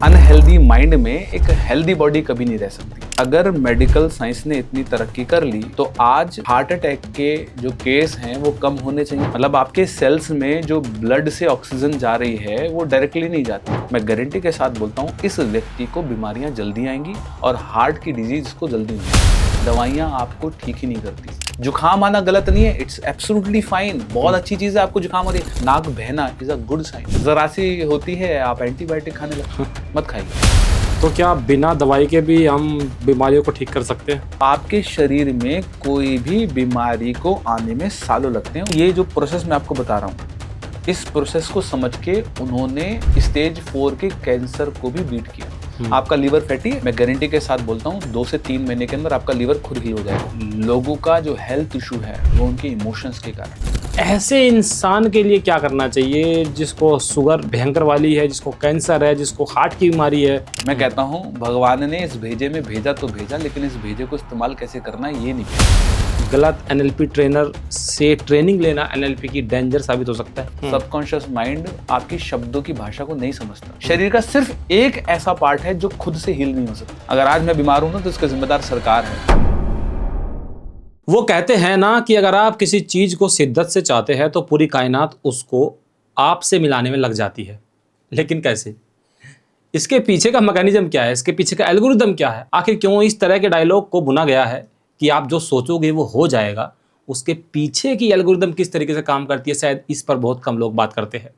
Unhealthy mind में एक healthy body कभी नहीं रह सकती। अगर मेडिकल साइंस ने इतनी तरक्की कर ली तो आज हार्ट अटैक के जो केस हैं वो कम होने चाहिए। मतलब आपके सेल्स में जो ब्लड से ऑक्सीजन जा रही है वो डायरेक्टली नहीं जाती। मैं गारंटी के साथ बोलता हूँ इस व्यक्ति को बीमारियां जल्दी आएंगी और हार्ट की डिजीज को जल्दी नहीं। दवाइयां आपको ठीक ही नहीं करती। जुकाम आना गलत नहीं है, इट्स एब्सोल्युटली फाइन, बहुत अच्छी चीज है। आपको जुकाम हो रही है, नाक बहना इज अ गुड साइन। जरा सी होती है आप एंटीबायोटिक खाने लगते हैं, मत खाइए। तो क्या बिना दवाई के भी हम बीमारियों को ठीक कर सकते हैं? आपके शरीर में कोई भी बीमारी को आने में सालों लगते हैं। ये जो प्रोसेस मैं आपको बता रहा हूँ, इस प्रोसेस को समझ के उन्होंने स्टेज 4 के कैंसर को भी बीट किया। आपका लीवर फैटी है, मैं गारंटी के साथ बोलता हूँ 2 से 3 महीने के अंदर आपका लीवर खुद हील हो जाएगा। लोगों का जो हेल्थ इशू है वो उनके इमोशंस के कारण। ऐसे इंसान के लिए क्या करना चाहिए जिसको शुगर भयंकर वाली है, जिसको कैंसर है, जिसको हार्ट की बीमारी है? मैं कहता हूँ भगवान ने इस भेजे में भेजा तो भेजा, लेकिन इस भेजे को इस्तेमाल कैसे करना है ये नहीं पता। गलत एनएलपी ट्रेनर से ट्रेनिंग लेना एनएलपी की डेंजर साबित हो सकता है। सबकॉन्शियस माइंड आपकी शब्दों की भाषा को नहीं समझता। शरीर का सिर्फ एक ऐसा पार्ट है जो खुद से हील नहीं हो सकता। अगर आज मैं बीमार हूं ना तो इसका जिम्मेदार सरकार है। वो कहते हैं ना कि अगर आप किसी चीज को शिद्दत से चाहते हैं तो पूरी कायनात उसको आपसे मिलाने में लग जाती है। लेकिन कैसे? इसके पीछे का मैकेनिज्म क्या है? इसके पीछे का एल्गोरिदम क्या है? आखिर क्यों इस तरह के डायलॉग को बुना गया है कि आप जो सोचोगे वो हो जाएगा? उसके पीछे की एल्गोरिदम किस तरीके से काम करती है, शायद इस पर बहुत कम लोग बात करते हैं।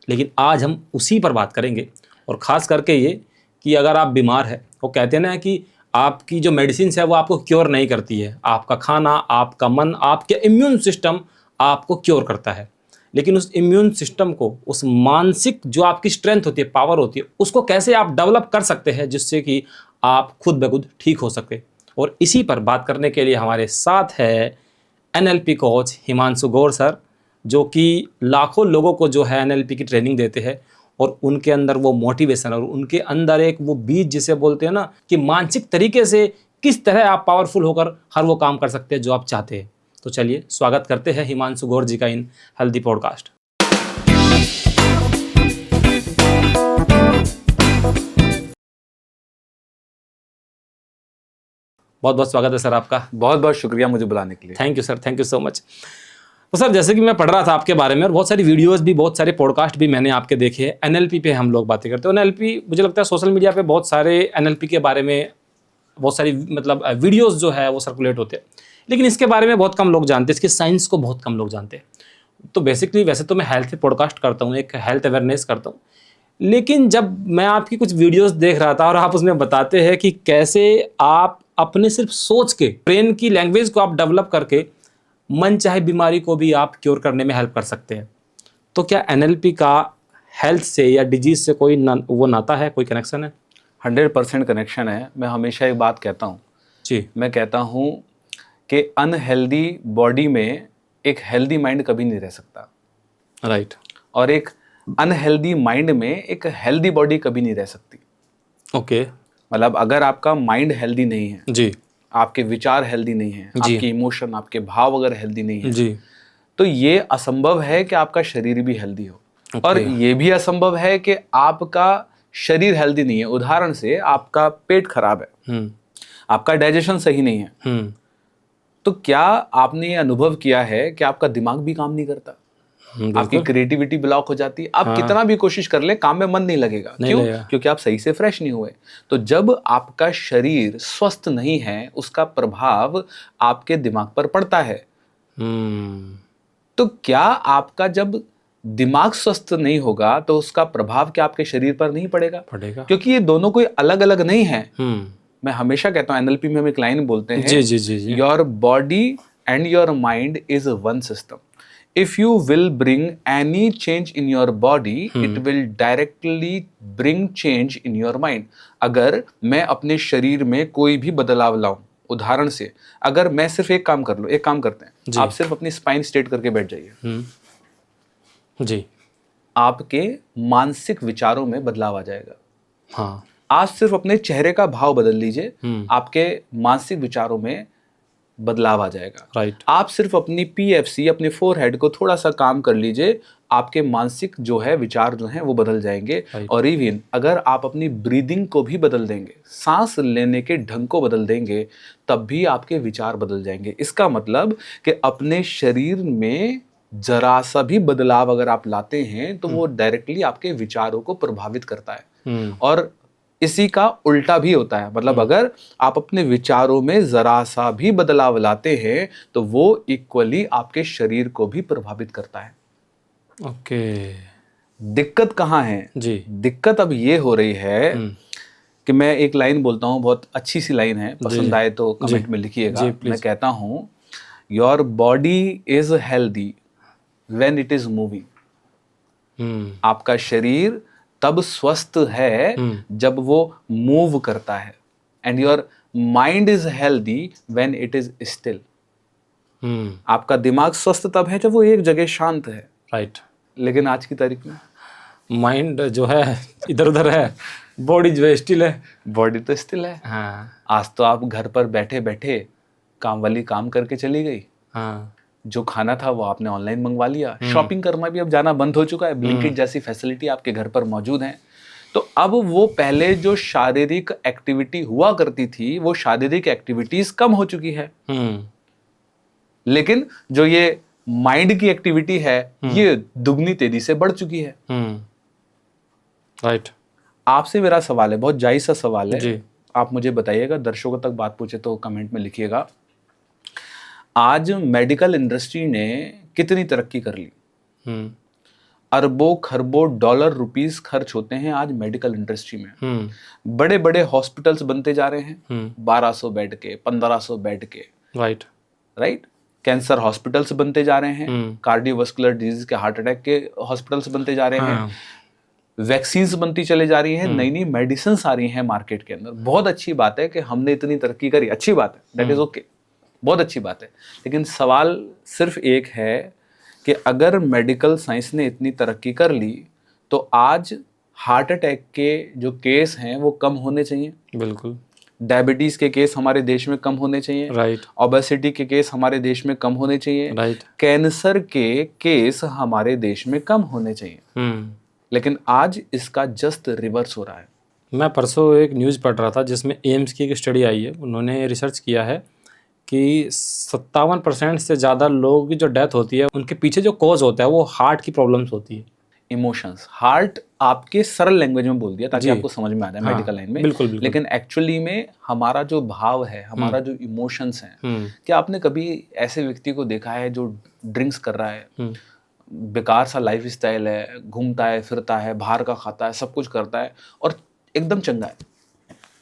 लेकिन आज हम उसी पर बात करेंगे, और ख़ास करके ये कि अगर आप बीमार हैं, वो कहते हैं ना कि आपकी जो मेडिसिन है वो आपको क्योर नहीं करती है। आपका खाना, आपका मन, आपके इम्यून सिस्टम आपको क्योर करता है। लेकिन उस इम्यून सिस्टम को, उस मानसिक जो आपकी स्ट्रेंथ होती है, पावर होती है, उसको कैसे आप डेवलप कर सकते हैं जिससे कि आप खुद ब खुद ठीक हो सके। और इसी पर बात करने के लिए हमारे साथ है एनएलपी कोच हिमांशु गौर सर, जो कि लाखों लोगों को जो है एनएलपी की ट्रेनिंग देते हैं, और उनके अंदर वो मोटिवेशन और उनके अंदर एक वो बीज जिसे बोलते हैं ना कि मानसिक तरीके से किस तरह आप पावरफुल होकर हर वो काम कर सकते हैं जो आप चाहते हैं। तो चलिए स्वागत करते हैं हिमांशु गौर जी का इन हेल्दी पॉडकास्ट। बहुत बहुत स्वागत है सर आपका। बहुत बहुत शुक्रिया मुझे बुलाने के लिए। Thank you sir, thank you so much. तो सर, जैसे कि मैं पढ़ रहा था आपके बारे में, और बहुत सारी वीडियोस भी, बहुत सारे पॉडकास्ट भी मैंने आपके देखे हैं। एनएलपी पे हम लोग बातें करते हैं। एनएलपी, मुझे लगता है सोशल मीडिया पे बहुत सारे एनएलपी के बारे में बहुत सारी मतलब वीडियोस जो है वो सर्कुलेट होते हैं, लेकिन इसके बारे में बहुत कम लोग जानते हैं, इसके साइंस को बहुत कम लोग जानते हैं। तो बेसिकली वैसे तो मैं हेल्थ पे पॉडकास्ट करता हूँ, एक हेल्थ अवेयरनेस करता हूँ, लेकिन जब मैं आपकी कुछ वीडियोस देख रहा था और आप उसमें बताते हैं कि कैसे आप अपने सिर्फ सोच के, ब्रेन की लैंग्वेज को आप डेवलप करके मन चाहे बीमारी को भी आप क्योर करने में हेल्प कर सकते हैं, तो क्या एनएलपी का हेल्थ से या डिजीज से कोई वो नाता है, कोई कनेक्शन है? 100% कनेक्शन है। मैं हमेशा एक बात कहता हूँ जी। मैं कहता हूँ कि अनहेल्दी बॉडी में एक हेल्दी माइंड कभी नहीं रह सकता। राइट। और एक अनहेल्दी माइंड में एक हेल्दी बॉडी कभी नहीं रह सकती। ओके। मतलब अगर आपका माइंड हेल्दी नहीं है जी आपके विचार हेल्दी नहीं है, आपके इमोशन, आपके भाव अगर हेल्दी नहीं है जी, तो ये असंभव है कि आपका शरीर भी हेल्दी हो। Okay. और ये भी असंभव है कि आपका शरीर हेल्दी नहीं है। उदाहरण से आपका पेट खराब है, आपका डाइजेशन सही नहीं है, तो क्या आपने ये अनुभव किया है कि आपका दिमाग भी काम नहीं करता? आपकी क्रिएटिविटी ब्लॉक हो जाती है। आप कितना भी कोशिश कर ले, काम में मन नहीं लगेगा। क्यों? क्योंकि आप सही से फ्रेश नहीं हुए। तो जब आपका शरीर स्वस्थ नहीं है, उसका प्रभाव आपके दिमाग पर पड़ता है। तो क्या आपका जब दिमाग स्वस्थ नहीं होगा तो उसका प्रभाव क्या आपके शरीर पर नहीं पड़ेगा? क्योंकि ये दोनों कोई अलग अलग नहीं है। मैं हमेशा कहता हूँ, एनएलपी में हम एक लाइन बोलते हैं, your body and your mind is one system. If you will bring any change in your body, it will directly bring change in your mind. अगर मैं अपने शरीर में कोई भी बदलाव लाऊं, उदाहरण से अगर मैं सिर्फ एक काम कर लूं, एक काम करते हैं, आप सिर्फ अपनी स्पाइन स्ट्रेट करके बैठ जाइए जी, आपके मानसिक विचारों में बदलाव आ जाएगा। हाँ। आप सिर्फ अपने चेहरे का भाव बदल लीजिए, आपके मानसिक विचारों में बदलाव आ जाएगा। राइट। आप सिर्फ अपनी पीएफसी, अपने फोरहेड को थोड़ा सा काम कर लीजिए, आपके मानसिक जो है विचार जो हैं वो बदल जाएंगे। Right. और इवन अगर आप अपनी ब्रीदिंग को भी बदल देंगे, सांस लेने के ढंग को बदल देंगे, तब भी आपके विचार बदल जाएंगे। इसका मतलब कि अपने शरीर में जरा सा भी बदलाव अगर आप लाते हैं तो वो डायरेक्टली आपके विचारों को प्रभावित करता है। और इसी का उल्टा भी होता है, मतलब अगर आप अपने विचारों में जरा सा भी बदलाव लाते हैं तो वो इक्वली आपके शरीर को भी प्रभावित करता है। ओके। दिक्कत कहाँ है जी। दिक्कत अब ये हो रही है कि मैं एक लाइन बोलता हूँ, बहुत अच्छी सी लाइन है, पसंद आए तो कमेंट में लिखिएगा। मैं कहता हूँ, your body is healthy when it is moving. आपका शरीर तब स्वस्थ है जब वो मूव करता है। And your mind is healthy when it is still. आपका दिमाग स्वस्थ तब है जब वो एक जगह शांत है। राइट। लेकिन आज की तारीख में माइंड जो है इधर उधर है, बॉडी जो है स्टिल है। बॉडी तो स्टिल है। हाँ। आज तो आप घर पर बैठे बैठे काम वाली काम करके चली गई, हाँ। जो खाना था वो आपने ऑनलाइन मंगवा लिया। शॉपिंग करना भी अब जाना बंद हो चुका है, ब्लिंकिट जैसी फैसिलिटी आपके घर पर मौजूद है। तो अब वो पहले जो शारीरिक एक्टिविटी हुआ करती थी, वो शारीरिक एक्टिविटीज कम हो चुकी है। लेकिन जो ये माइंड की एक्टिविटी है ये दुगनी तेजी से बढ़ चुकी है। राइट। आपसे मेरा सवाल है, बहुत जायज सा सवाल है जी। आप मुझे बताइएगा, दर्शकों तक बात पूछे तो कमेंट में लिखिएगा। आज मेडिकल इंडस्ट्री ने कितनी तरक्की कर ली? अरबों खरबों डॉलर रुपीस खर्च होते हैं आज मेडिकल इंडस्ट्री में। बड़े बड़े हॉस्पिटल्स बनते जा रहे हैं, 1200 बेड के, 1500 बेड के। राइट। कैंसर हॉस्पिटल्स बनते जा रहे हैं, कार्डियोवास्कुलर डिजीज के, हार्ट अटैक के हॉस्पिटल्स बनते जा रहे हैं, वैक्सीन्स बनती चली जा रही हैं, नई नई मेडिसिन आ रही हैं मार्केट के अंदर। बहुत अच्छी बात है कि हमने इतनी तरक्की करी, अच्छी बात है, दैट इज ओके, बहुत अच्छी बात है। लेकिन सवाल सिर्फ एक है कि अगर मेडिकल साइंस ने इतनी तरक्की कर ली तो आज हार्ट अटैक के जो केस हैं वो कम होने चाहिए। बिल्कुल। डायबिटीज के केस हमारे देश में कम होने चाहिए। राइट। ओबेसिटी के केस हमारे देश में कम होने चाहिए। राइट। कैंसर के केस हमारे देश में कम होने चाहिए। लेकिन आज इसका जस्ट रिवर्स हो रहा है। मैं परसों एक न्यूज़ पढ़ रहा था जिसमें एम्स की एक स्टडी आई है, उन्होंने रिसर्च किया है कि 57% से ज़्यादा लोगों की जो डेथ होती है उनके पीछे जो कॉज होता है वो हार्ट की प्रॉब्लम्स होती है। इमोशंस, हार्ट आपके सरल लैंग्वेज में बोल दिया ताकि आपको समझ में आ जाए मेडिकल लाइन में। बिल्कुल, बिल्कुल। लेकिन एक्चुअली में हमारा जो भाव है, हमारा जो इमोशंस हैं, क्या आपने कभी ऐसे व्यक्ति को देखा है जो ड्रिंक्स कर रहा है, बेकार सा लाइफ स्टाइल है, घूमता है फिरता है, बाहर का खाता है, सब कुछ करता है और एकदम चंगा है,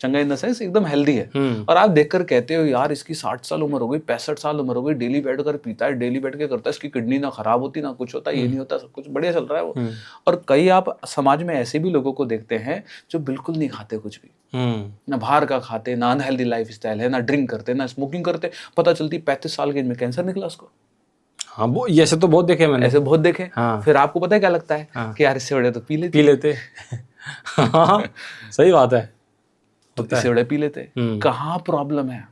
चंगा इन द सेंस एकदम हेल्दी है, और आप देखकर कहते हो यार इसकी 60 साल उम्र हो गई, 65 साल उम्र हो गई, डेली बैठ कर पीता है, डेली बैठ के करता है, इसकी किडनी ना खराब होती ना कुछ होता, ये नहीं होता, सब कुछ बढ़िया चल रहा है वो। और कई आप समाज में ऐसे भी लोगों को देखते हैं जो बिल्कुल नहीं खाते कुछ भी, ना बाहर का खाते, ना अनहेल्दी लाइफ स्टाइल है, ना ड्रिंक करते, ना स्मोकिंग करते, पता चलती 35 साल की एज में कैंसर निकला उसको। हाँ, वो ऐसे तो बहुत देखे मैंने, ऐसे बहुत देखे। हाँ। फिर आपको पता है क्या लगता है कि यार इससे बड़े तो पी लेते हाँ, सही बात है, तो इससे बड़े पी लेते। कहाँ प्रॉब्लम है?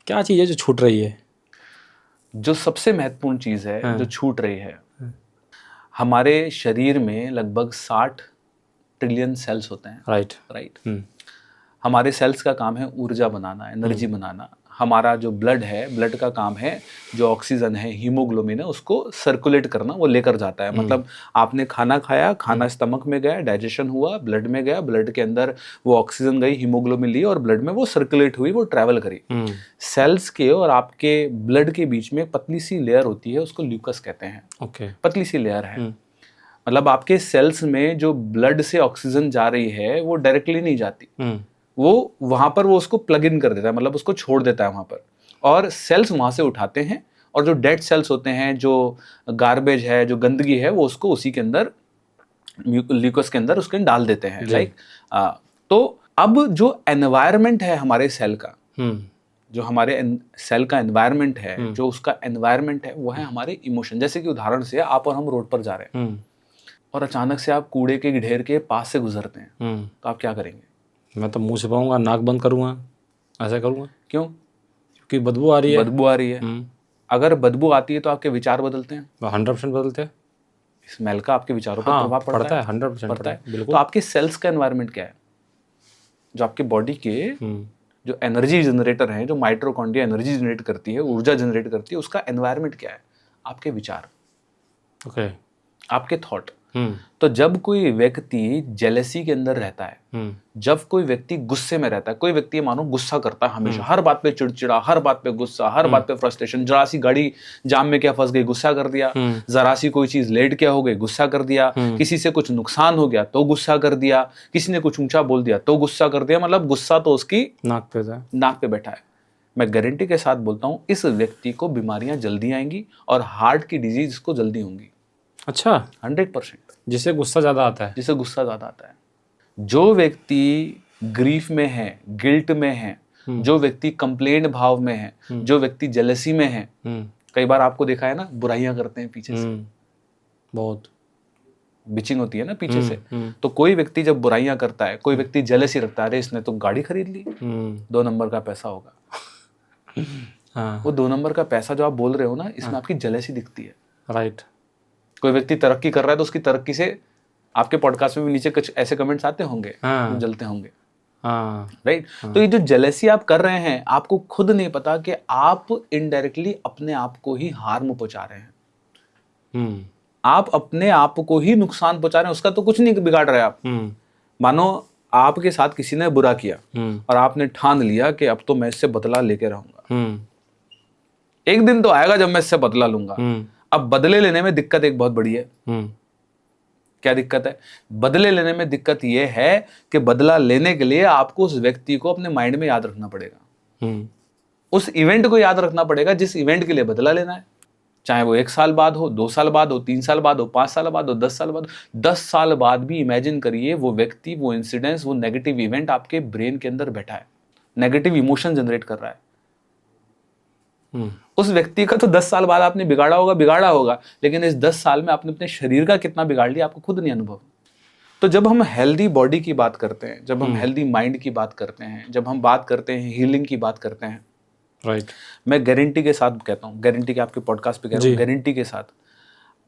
क्या चीज़ है जो छूट रही है? जो सबसे महत्वपूर्ण चीज है जो छूट रही है, हमारे शरीर में लगभग 60 ट्रिलियन सेल्स होते हैं। राइट। हमारे सेल्स का काम है ऊर्जा बनाना, एनर्जी बनाना। हमारा जो ब्लड है, ब्लड का काम है जो ऑक्सीजन है, हीमोग्लोबिन है, उसको सर्कुलेट करना, वो लेकर जाता है। मतलब आपने खाना खाया, खाना स्टमक में गया, डाइजेशन हुआ, ब्लड में गया, ब्लड के अंदर वो ऑक्सीजन गई, हीमोग्लोबिन ली और ब्लड में वो सर्कुलेट हुई, वो ट्रैवल करी। सेल्स के और आपके ब्लड के बीच में पतली सी लेयर होती है, उसको ल्यूकस कहते हैं। पतली सी लेयर है, मतलब आपके सेल्स में जो ब्लड से ऑक्सीजन जा रही है वो डायरेक्टली नहीं जाती, वो वहां पर वो उसको प्लग इन कर देता है, मतलब उसको छोड़ देता है वहां पर, और सेल्स वहां से उठाते हैं और जो डेड सेल्स होते हैं, जो गार्बेज है, जो गंदगी है, वो उसको उसी के अंदर ल्यूकस के अंदर उसके डाल देते हैं। लाइक तो अब जो एनवायरनमेंट है हमारे सेल का, जो हमारे सेल का एनवायरनमेंट है, जो उसका एनवायरनमेंट है वो है हमारे इमोशन। जैसे कि उदाहरण से आप और हम रोड पर जा रहे हैं और अचानक से आप कूड़े के ढेर के पास से गुजरते हैं, तो आप क्या करेंगे? मैं तो मुंह छिपाऊंगा, नाक बंद करूंगा, ऐसा करूंगा। क्यों? कि बदबू आ रही है। बदबू आ रही है। अगर बदबू आती है तो आपके विचार बदलते हैं। 100% बदलते हैं। स्मेल का आपके विचारों पर हाँ, प्रभाव पड़ता है। 100% पड़ता है। बिल्कुल। तो आपके सेल्स का एनवायरनमेंट क्या है? जो आपके बॉडी के जो एनर्जी जनरेटर हैं, जो माइटोकॉन्ड्रिया एनर्जी जनरेट करती है, ऊर्जा जनरेट करती है, उसका एनवायरनमेंट क्या है? आपके विचार, ओके, आपके थॉट। तो जब कोई व्यक्ति जेलेसी के अंदर रहता है, जब कोई व्यक्ति गुस्से में रहता है, कोई व्यक्ति मानो गुस्सा करता है हमेशा, हर बात पे चिड़चिड़ा, हर बात पे गुस्सा, हर बात पे फ्रस्ट्रेशन, जरा सी गाड़ी जाम में क्या फंस गई, गुस्सा कर दिया, जरा सी कोई चीज लेट क्या हो गई, गुस्सा कर दिया, किसी से कुछ नुकसान हो गया तो गुस्सा कर दिया, किसी ने कुछ ऊंचा बोल दिया तो गुस्सा कर दिया, मतलब गुस्सा तो उसकी नाक पे बैठा है। मैं गारंटी के साथ बोलता हूं, इस व्यक्ति को बीमारियां जल्दी आएंगी और हार्ट की डिजीज को जल्दी होंगी। अच्छा, 100%। जिसे गुस्सा ज्यादा आता है। जिसे गुस्सा ज्यादा आता है। जो व्यक्ति ग्रीफ में है, गिल्ट में है, जो व्यक्ति कंप्लेंट भाव में है, जो व्यक्ति जेलसी में है, कई बार आपको देखा है ना, बुराइयां करते हैं पीछे से, बहुत बिचिंग होती है ना पीछे से। तो कोई व्यक्ति जब बुराइयां करता है, कोई व्यक्ति जेलसी रखता है, अरे इसने तो गाड़ी खरीद ली, 2 नंबर का पैसा होगा। हाँ। वो 2 नंबर का पैसा जो आप बोल रहे हो ना, इसमें आपकी जेलसी दिखती है। राइट। कोई व्यक्ति तरक्की कर रहा है तो उसकी तरक्की से आपके पॉडकास्ट में भी नीचे कुछ ऐसे कमेंट्स आते होंगे, जो जलते होंगे। राइट। तो ये जो जेलसी आप कर रहे हैं, आपको खुद नहीं पता कि आप इनडायरेक्टली अपने आप को ही हार्म पहुंचा रहे हैं। आप अपने आप को ही नुकसान पहुंचा रहे हैं, उसका तो कुछ नहीं बिगाड़ रहे आप। मानो आपके साथ किसी ने बुरा किया और आपने ठान लिया कि अब तो मैं इससे बदला लेके रहूंगा। एक दिन तो आएगा जब मैं इससे बदला लूंगा। अब बदले लेने में दिक्कत एक बहुत बड़ी है। क्या दिक्कत है? बदले लेने में दिक्कत यह है कि बदला लेने के लिए आपको उस व्यक्ति को अपने माइंड में याद रखना पड़ेगा। उस इवेंट को याद रखना पड़ेगा जिस इवेंट के लिए बदला लेना है। चाहे वो 1 साल बाद हो, 2 साल बाद हो, 3 साल बाद हो, 5 साल बाद हो, 10 साल बाद हो। 10 साल बाद भी इमेजिन करिए, वो व्यक्ति, वो इंसिडेंस, वो नेगेटिव इवेंट आपके ब्रेन के अंदर बैठा है, नेगेटिव इमोशन जनरेट कर रहा है। उस व्यक्ति का तो 10 साल बाद आपने बिगाड़ा होगा, लेकिन इस 10 साल में आपने अपने शरीर का कितना बिगाड़ लिया आपको खुद नहीं अनुभव। तो जब हम हेल्दी बॉडी की बात करते हैं, जब हम हेल्दी माइंड की बात करते हैं, जब हम बात करते हैं हीलिंग की बात करते हैं, राइट, मैं गारंटी के साथ कहता हूँ, गारंटी के आपके पॉडकास्ट पे कह रहा हूँ, गारंटी के साथ,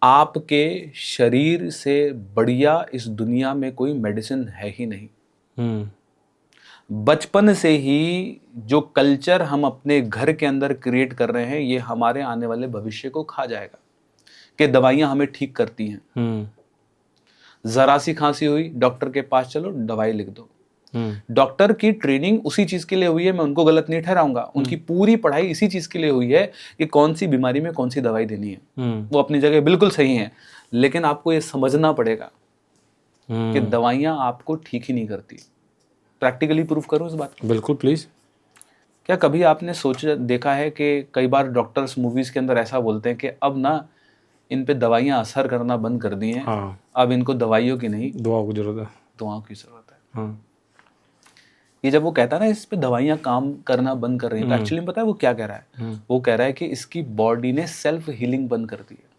आपके शरीर से बढ़िया इस दुनिया में कोई मेडिसिन है ही नहीं। बचपन से ही जो कल्चर हम अपने घर के अंदर क्रिएट कर रहे हैं, ये हमारे आने वाले भविष्य को खा जाएगा। कि दवाइयां हमें ठीक करती हैं। जरा सी खांसी हुई, डॉक्टर के पास चलो, दवाई लिख दो। डॉक्टर की ट्रेनिंग उसी चीज के लिए हुई है, मैं उनको गलत नहीं ठहराऊंगा। उनकी पूरी पढ़ाई इसी चीज के लिए हुई है कि कौन सी बीमारी में कौन सी दवाई देनी है। वो अपनी जगह बिल्कुल सही है, लेकिन आपको ये समझना पड़ेगा कि दवाइयां आपको ठीक ही नहीं करती। प्रैक्टिकली प्रूफ करूं इस बात को? बिल्कुल, प्लीज। क्या कभी आपने देखा है कि कई बार डॉक्टर्स मूवीज के अंदर ऐसा बोलते हैं कि अब ना इन पे दवाइयां असर करना बंद कर दी हैं। हाँ। अब इनको दवाइयों की नहीं, दुआओं की जरूरत है। दुआओं की जरूरत है। हाँ। ये जब वो कहता है ना इस पे दवाइयां काम करना बंद कर रही हैं, तो एक्चुअली में पता है वो क्या कह रहा है? वो कह रहा है कि इसकी बॉडी ने सेल्फ हीलिंग बंद कर दी है।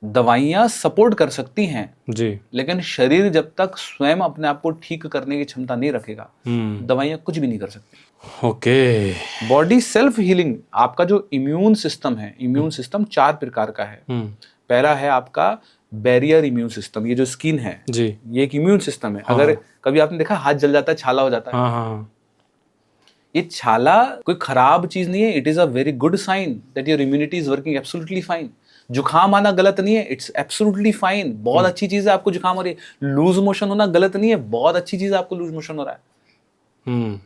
दवाइयां सपोर्ट कर सकती हैं जी, लेकिन शरीर जब तक स्वयं अपने आप को ठीक करने की क्षमता नहीं रखेगा, दवाइयां कुछ भी नहीं कर सकती। ओके। बॉडी सेल्फ हीलिंग, आपका जो इम्यून सिस्टम है, इम्यून सिस्टम 4 प्रकार का है। पहला है आपका बैरियर इम्यून सिस्टम, ये जो स्किन है जी, ये एक इम्यून सिस्टम है। अगर कभी आपने देखा हाथ जल जाता है, छाला हो जाता है। हाँ। ये छाला कोई खराब चीज नहीं है, it is a very good sign that your immunity is working absolutely fine. जुकाम आना गलत नहीं है, इट्स एब्सोल्युटली फाइन, बहुत अच्छी चीज है आपको जुकाम हो रही है। लूज मोशन होना गलत नहीं है, बहुत अच्छी चीज है आपको लूज मोशन हो रहा है।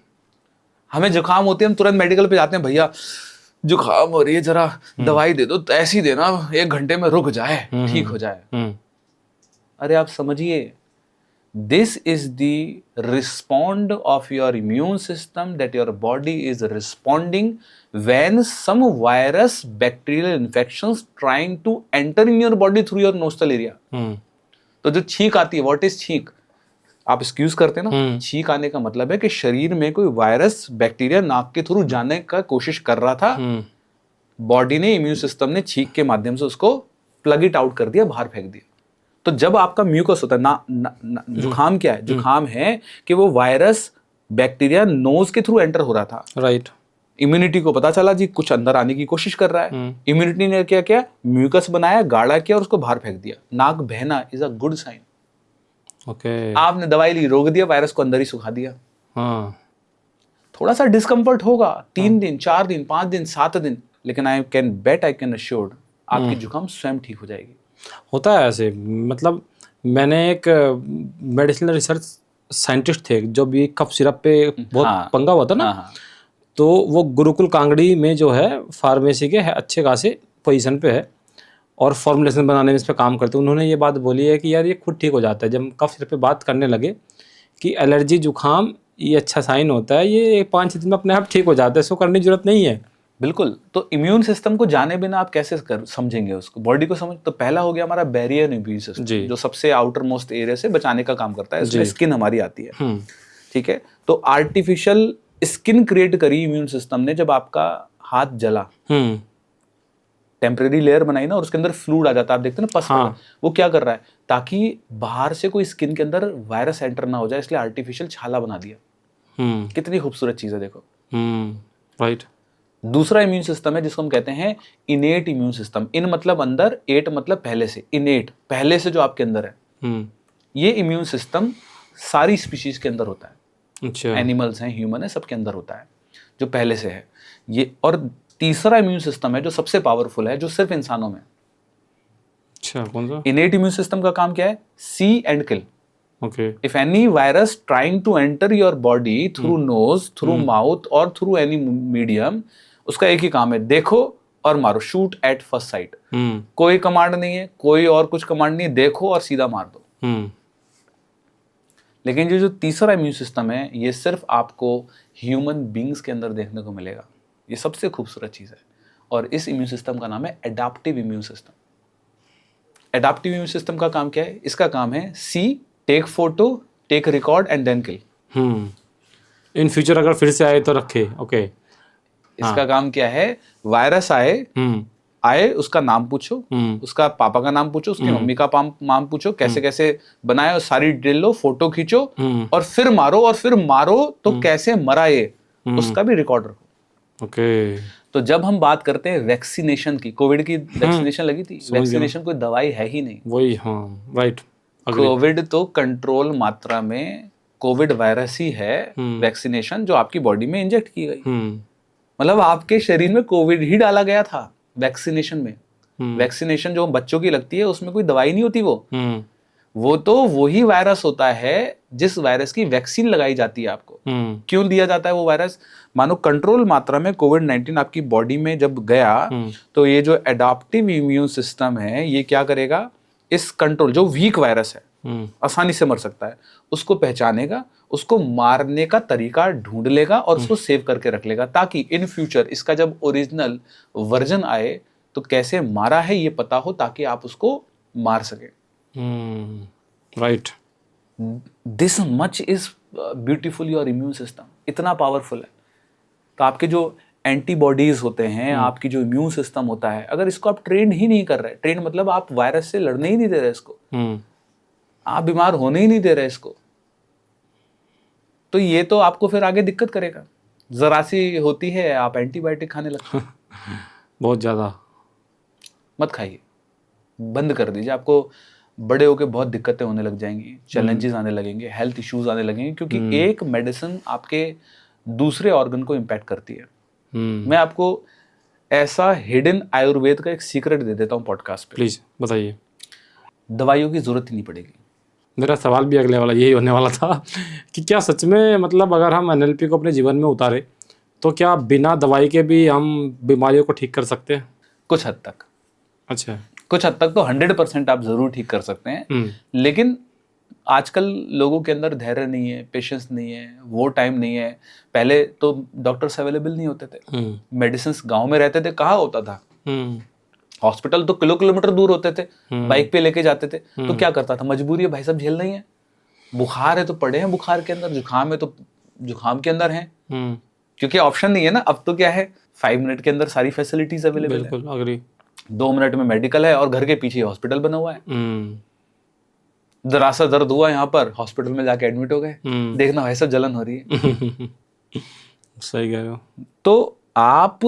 हमें जुकाम होती है, हम तुरंत मेडिकल पे जाते हैं, भैया जुकाम हो रही है, जरा दवाई दे दो, ऐसी देना 1 घंटे में रुक जाए, ठीक हो जाए। अरे आप समझिए, this is the respond of your immune system that your body is responding when some virus bacterial infections trying to enter in your body through your nostril area। तो जो छींक आती है, what is छींक? आप एक्सक्यूज करते हैं ना, छींक आने का मतलब है कि शरीर में कोई वायरस बैक्टीरिया नाक के थ्रू जाने का कोशिश कर रहा था, बॉडी ने, इम्यून सिस्टम ने छींक के माध्यम से उसको प्लग इट आउट कर दिया, बाहर फेंक दिया। तो जब आपका म्यूकस होता है जुकाम क्या है? जुकाम है कि वो वायरस बैक्टीरिया नोज के थ्रू एंटर हो रहा था, राइट, इम्यूनिटी को पता चला जी कुछ अंदर आने की कोशिश कर रहा है, इम्यूनिटी ने क्या किया, म्यूकस बनाया, गाढ़ा किया और उसको बाहर फेंक दिया। नाक बहना is a good sign. Okay. आपने दवाई ली, रोक दिया, वायरस को अंदर ही सुखा दिया। हाँ। थोड़ा सा डिस्कम्फर्ट होगा 3 दिन, 4 दिन, 5 दिन, 7 दिन, लेकिन आई कैन अश्योर्ड आपकी जुकाम स्वयं ठीक हो जाएगी। होता है ऐसे। मतलब मैंने एक मेडिसिनल रिसर्च साइंटिस्ट थे जो भी कफ सिरप पे बहुत पंगा हुआ था ना, तो वो गुरुकुल कांगड़ी में जो है फार्मेसी के अच्छे खासे पोजीशन पे है और फॉर्मुलेशन बनाने में इस पे काम करते हैं। उन्होंने ये बात बोली है कि यार ये खुद ठीक हो जाता है। जब हम कफ सिरप पे बात करने लगे कि एलर्जी जुकाम ये अच्छा साइन होता है, ये 5-6 दिन में अपने आप ठीक हो जाता है, इसको करने की जरूरत नहीं है। बिल्कुल। तो इम्यून सिस्टम को जाने बिना आप कैसे समझेंगे उसको, बॉडी को समझ। तो पहला हो गया हमारा बैरियर इम्यून सिस्टम, जो सबसे आउटर मोस्ट एरिया से बचाने का काम करता है। इसमें स्किन हमारी आती है, ठीक है। तो आर्टिफिशियल स्किन क्रिएट करी इम्यून सिस्टम ने। जब आपका हाथ जला, टेम्परेरी लेयर बनाई ना, और उसके अंदर फ्लूइड आ जाता है, आप देखते हैं ना पस, वो क्या कर रहा है, ताकि बाहर से कोई स्किन के अंदर वायरस एंटर ना हो जाए, इसलिए आर्टिफिशियल छाला बना दिया। कितनी खूबसूरत चीज है, देखो। राइट। दूसरा इम्यून सिस्टम है जिसको हम कहते हैं इनेट इम्यून सिस्टम। इन मतलब अंदर, एट मतलब पहले से, इनेट पहले से जो आपके अंदर है। ये इम्यून सिस्टम सारी स्पीशीज के अंदर होता है। अच्छा। एनिमल्स हैं, ह्यूमन है, सबके अंदर होता है, जो पहले से है ये। और तीसरा इम्यून सिस्टम है जो सबसे पावरफुल है, जो सिर्फ इंसानों में। अच्छा, कौन सा? इनेट इम्यून सिस्टम का काम क्या है? See and kill. Okay. If any virus trying to enter your body through nose, through mouth or through any medium, उसका एक ही काम है, देखो और मारो, शूट एट फर्स्ट साइट। कोई कमांड नहीं है, कोई और कुछ कमांड नहीं है, देखो और सीधा मार दो। लेकिन ये जो तीसरा इम्यून सिस्टम है, ये सिर्फ आपको ह्यूमन बींग्स के अंदर देखने को मिलेगा। ये सबसे खूबसूरत चीज है, और इस इम्यून सिस्टम का नाम है adaptive immune system. Adaptive immune system का काम क्या है? इसका काम है see, take photo, take record and then kill. In future अगर फिर से आए तो रखे। ओके। इसका काम क्या है? वायरस आए, उसका नाम पूछो, उसका पापा का नाम पूछो, उसकी मम्मी का नाम पूछो, कैसे कैसे बनाया, सारी डिटेल लो, फोटो खींचो और फिर मारो, और फिर मारो तो कैसे मरा ये, उसका भी रिकॉर्ड रखो। ओके। तो जब हम बात करते हैं वैक्सीनेशन की, कोविड की वैक्सीनेशन लगी थी, वैक्सीनेशन कोई दवाई है ही नहीं। वही, हाँ, राइट। कोविड तो कंट्रोल मात्रा में कोविड वायरस ही है, वैक्सीनेशन जो आपकी बॉडी में इंजेक्ट की गई। मतलब आपके शरीर में कोविड ही डाला गया था वैक्सीनेशन में। वैक्सीनेशन जो बच्चों की लगती है, उसमें कोई दवाई नहीं होती, वो तो वही वायरस होता है जिस वायरस की वैक्सीन लगाई जाती है आपको। क्यों दिया जाता है वो वायरस? मानो कंट्रोल मात्रा में कोविड-19 आपकी बॉडी में जब गया, तो ये जो एडाप्टिव इम्यून सिस्टम है, ये क्या करेगा, इस कंट्रोल, जो वीक वायरस है, आसानी से मर सकता है, उसको पहचानेगा, उसको मारने का तरीका ढूंढ लेगा और उसको सेव करके रख लेगा, ताकि इन फ्यूचर इसका जब ओरिजिनल वर्जन आए तो कैसे मारा है ये पता हो, ताकि आप उसको मार सके। Right. This much is beautiful your immune system, इतना पावरफुल है। तो आपके जो एंटीबॉडीज होते हैं, आपकी जो इम्यून सिस्टम होता है, अगर इसको आप ट्रेन ही नहीं कर रहे, ट्रेन मतलब आप वायरस से लड़ने ही नहीं दे रहे इसको, आप बीमार होने ही नहीं दे रहे इसको, तो ये तो आपको फिर आगे दिक्कत करेगा। जरा सी होती है आप एंटीबायोटिक खाने लगते हैं। बहुत ज्यादा मत खाइए, बंद कर दीजिए। आपको बड़े होके बहुत दिक्कतें होने लग जाएंगी, चैलेंजेस आने लगेंगे, हेल्थ इश्यूज आने लगेंगे, क्योंकि एक मेडिसिन आपके दूसरे ऑर्गन को इम्पैक्ट करती है। मैं आपको ऐसा हिडन आयुर्वेद का एक सीक्रेट दे देता हूँ पॉडकास्ट पे। प्लीज बताइए। दवाइयों की जरूरत ही नहीं पड़ेगी। मेरा सवाल भी अगले वाला यही होने वाला था कि क्या सच में, मतलब अगर हम NLP को अपने जीवन में उतारे तो क्या बिना दवाई के भी हम बीमारियों को ठीक कर सकते हैं? कुछ हद तक। अच्छा, कुछ हद तक तो 100% आप जरूर ठीक कर सकते हैं, लेकिन आजकल लोगों के अंदर धैर्य नहीं है, पेशेंस नहीं है, वो टाइम नहीं है। पहले तो डॉक्टर्स अवेलेबल नहीं होते थे, मेडिसिन गांव में रहते थे, कहाँ होता था, हॉस्पिटल तो किलोमीटर दूर होते थे, बाइक पे लेके जाते थे। तो क्या करता था, मजबूरी है भाई साहब, झेलना ही है। बुखार है तो पड़े हैं बुखार के अंदर, जुकाम है तो जुकाम के अंदर है, क्योंकि ऑप्शन नहीं है ना। अब तो क्या है, 5 मिनट के अंदर सारी फैसिलिटीज अवेलेबल है। बिल्कुल अग्री। 2 मिनट में मेडिकल है और घर के पीछे हॉस्पिटल बना हुआ है। जरा सा दर्द हुआ यहाँ पर, हॉस्पिटल में जाके एडमिट हो गए, देखना भाई सब जलन हो रही है। सही कह रहे हो। तो आप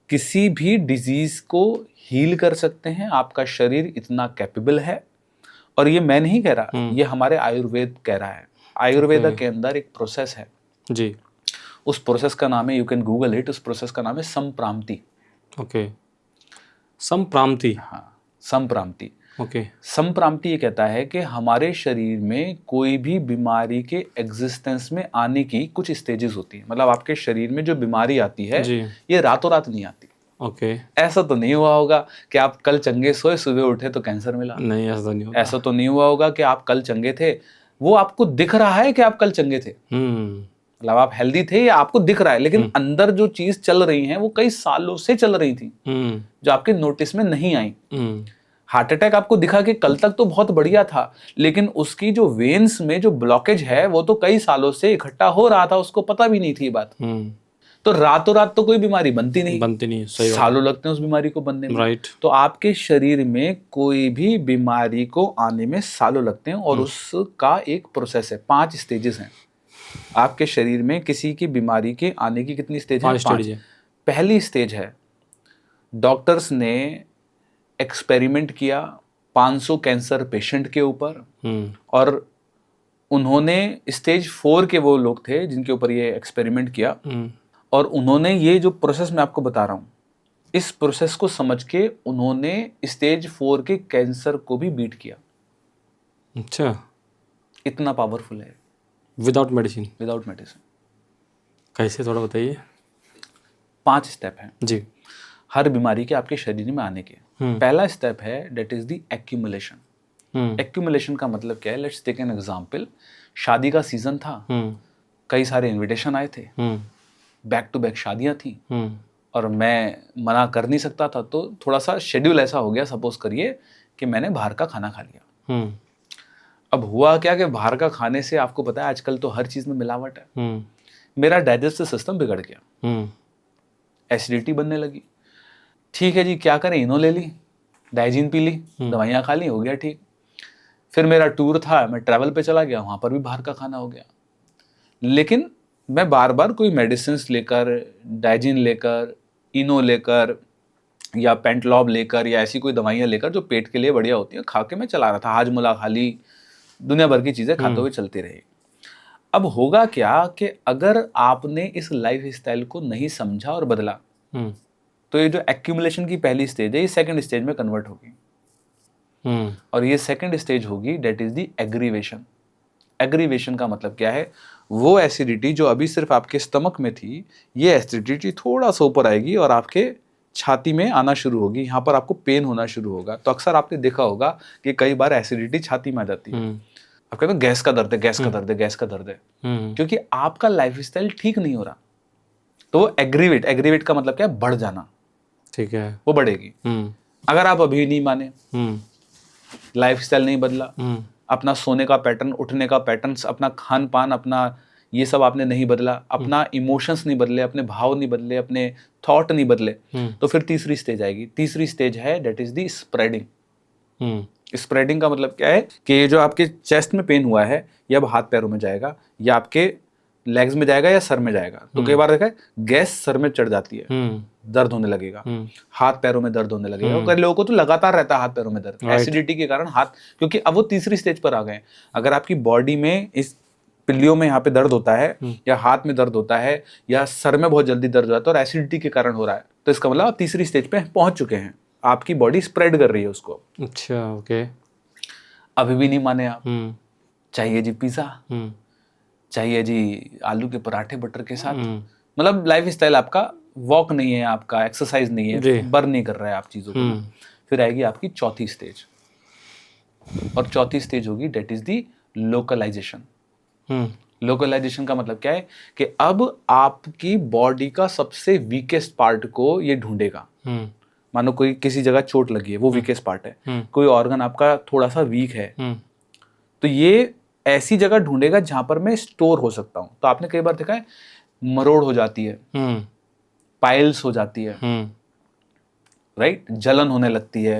किसी भी डिजीज को हील कर सकते हैं, आपका शरीर इतना कैपेबल है। और ये मैं नहीं कह रहा, ये हमारे आयुर्वेद कह रहा है। आयुर्वेदा के अंदर एक प्रोसेस है जी, उस प्रोसेस का नाम है, यू कैन गूगल इट, उस प्रोसेस का नाम है संप्रांति। ओके, संप्रांति। हाँ, संप्रांति। ओके, संप्रांति ये कहता है कि हमारे शरीर में कोई भी बीमारी के एग्जिस्टेंस में आने की कुछ स्टेजेस होती है। मतलब आपके शरीर में जो बीमारी आती है जी, ये रातों रात नहीं आती। ओके, ऐसा तो नहीं हुआ होगा कि आप कल चंगे सोए, सुबह उठे तो कैंसर मिला। नहीं, ऐसा नहीं होता। ऐसा तो नहीं हुआ होगा कि आप कल चंगे थे, वो आपको दिख रहा है कि आप कल चंगे थे, मतलब आप हेल्दी थे, या आपको दिख रहा है, लेकिन अंदर जो चीज चल रही है वो कई सालों से चल रही थी, जो आपके नोटिस में नहीं आई। हार्ट अटैक आपको दिखा कि कल तक तो बहुत बढ़िया था, लेकिन उसकी जो वेन्स में जो ब्लॉकेज है वो तो कई सालों से इकट्ठा हो रहा था, उसको पता भी नहीं थी ये बात। तो रातों रात तो कोई बीमारी बनती नहीं, सही बात। सालों लगते हैं उस बीमारी को बनने में। राइट। तो आपके शरीर में कोई भी बीमारी को आने में सालों लगते हैं, और उसका एक प्रोसेस है, 5 स्टेजेस हैं। आपके शरीर में किसी की बीमारी के आने की कितनी स्टेज है? 5 है। पहली स्टेज है, डॉक्टर्स ने एक्सपेरिमेंट किया 500 कैंसर पेशेंट के ऊपर, और उन्होंने स्टेज 4 के वो लोग थे जिनके ऊपर ये एक्सपेरिमेंट किया, और उन्होंने ये जो प्रोसेस मैं आपको बता रहा हूँ, इस प्रोसेस को समझ के उन्होंने स्टेज 4 के कैंसर को भी बीट किया। अच्छा, इतना पावरफुल है। Without medicine? Without medicine. कैसे, थोड़ा बताइए। 5 स्टेप हैं जी, हर बीमारी के आपके शरीर में आने के। पहला स्टेप है that is the accumulation. Accumulation का मतलब क्या है? Let's take an example. शादी का सीजन था, कई सारे इनविटेशन आए थे, बैक टू बैक शादियां थी, और मैं मना कर नहीं सकता था, तो थोड़ा सा शेड्यूल ऐसा हो गया, सपोज करिए कि मैंने बाहर का खाना खा लिया। अब हुआ क्या कि बाहर का खाने से आपको पता है आजकल तो हर चीज में मिलावट है। मेरा डाइजेस्टिव सिस्टम बिगड़ गया, एसिडिटी बनने लगी। ठीक है जी, क्या करें, इनो ले ली, डाइजीन पी ली, दवाइयाँ खा ली, हो गया ठीक। फिर मेरा टूर था, मैं ट्रैवल पे चला गया, वहाँ पर भी बाहर का खाना हो गया। लेकिन मैं बार बार कोई मेडिसिन लेकर, डाइजीन लेकर, इनो लेकर, या पेंटलॉब लेकर, या ऐसी कोई दवाइयाँ लेकर जो पेट के लिए बढ़िया होती हैं, खा के मैं चला रहा था। हाजमुला खा ली, दुनिया भर की चीज़ें खाते हुए चलती रही। अब होगा क्या कि अगर आपने इस लाइफ स्टाइल को नहीं समझा और बदला, तो ये जो एक्यूमुलेशन की पहली स्टेज है, ये सेकंड स्टेज में कन्वर्ट होगी। और ये सेकंड स्टेज होगी that is the aggravation. Aggravation का मतलब क्या है? वो एसिडिटी जो अभी सिर्फ आपके स्टमक में थी, ये एसिडिटी थोड़ा सा ऊपर आएगी और आपके छाती में आना शुरू होगी, यहाँ पर आपको पेन होना शुरू होगा। तो अक्सर आपने देखा होगा कि कई बार एसिडिटी छाती में आ जाती है, आप कहते हो गैस का दर्द है, गैस का दर्द है, गैस का दर्द है, क्योंकि आपका लाइफस्टाइल ठीक नहीं हो रहा। तो वो एग्रीवेट का मतलब क्या है? बढ़ जाना। ठीक है, वो बढ़ेगी। अगर आप अभी नहीं माने, लाइफस्टाइल नहीं बदला, अपना सोने का पैटर्न, उठने का पैटर्न, अपना खान पान, अपना ये सब आपने नहीं बदला, अपना इमोशंस नहीं बदले, अपने भाव नहीं बदले, अपने थॉट नहीं बदले, तो फिर तीसरी स्टेज आएगी। तीसरी स्टेज है that is the spreading. Spreading का मतलब क्या है कि ये जो आपके चेस्ट में पेन हुआ है, ये अब हाथ पैरों में जाएगा, या आपके लेग्स में जाएगा, या सर में जाएगा। तो कई बार देखा है गैस सर में चढ़ जाती है, दर्द होने लगेगा, हाथ पैरों में दर्द होने लगेगा। कई लोगों को तो लगातार रहता है हाथ पैरों में दर्द, एसिडिटी के कारण हाथ, क्योंकि अब वो तीसरी स्टेज पर आ गए। अगर आपकी बॉडी में इस पिल्लियों में यहाँ पे दर्द होता है, या हाथ में दर्द होता है, या सर में बहुत जल्दी दर्द होता है, और एसिडिटी के कारण हो रहा है, तो इसका मतलब आप तीसरी स्टेज पे पहुंच चुके हैं, आपकी बॉडी स्प्रेड कर रही है उसको। अच्छा, ओके। अभी भी नहीं माने आप, चाहिए जी पिज्जा, चाहिए जी आलू के पराठे बटर के साथ, मतलब लाइफ स्टाइल आपका वॉक नहीं है, आपका एक्सरसाइज नहीं है, बर्न नहीं कर रहा है आप चीजों को। फिर आएगी आपकी चौथी स्टेज, और चौथी स्टेज होगी that is the localisation. Localisation का मतलब क्या है कि अब आपकी बॉडी का सबसे वीकेस्ट पार्ट को ये ढूंढेगा। मानो कोई किसी जगह चोट लगी है, वो वीकेस्ट पार्ट है, कोई ऑर्गन आपका थोड़ा सा वीक है, तो ये ऐसी जगह ढूंढेगा जहां पर मैं स्टोर हो सकता हूं। तो आपने कई बार देखा है मरोड़ हो जाती है, पाइल्स हो जाती है, राइट, जलन होने लगती है।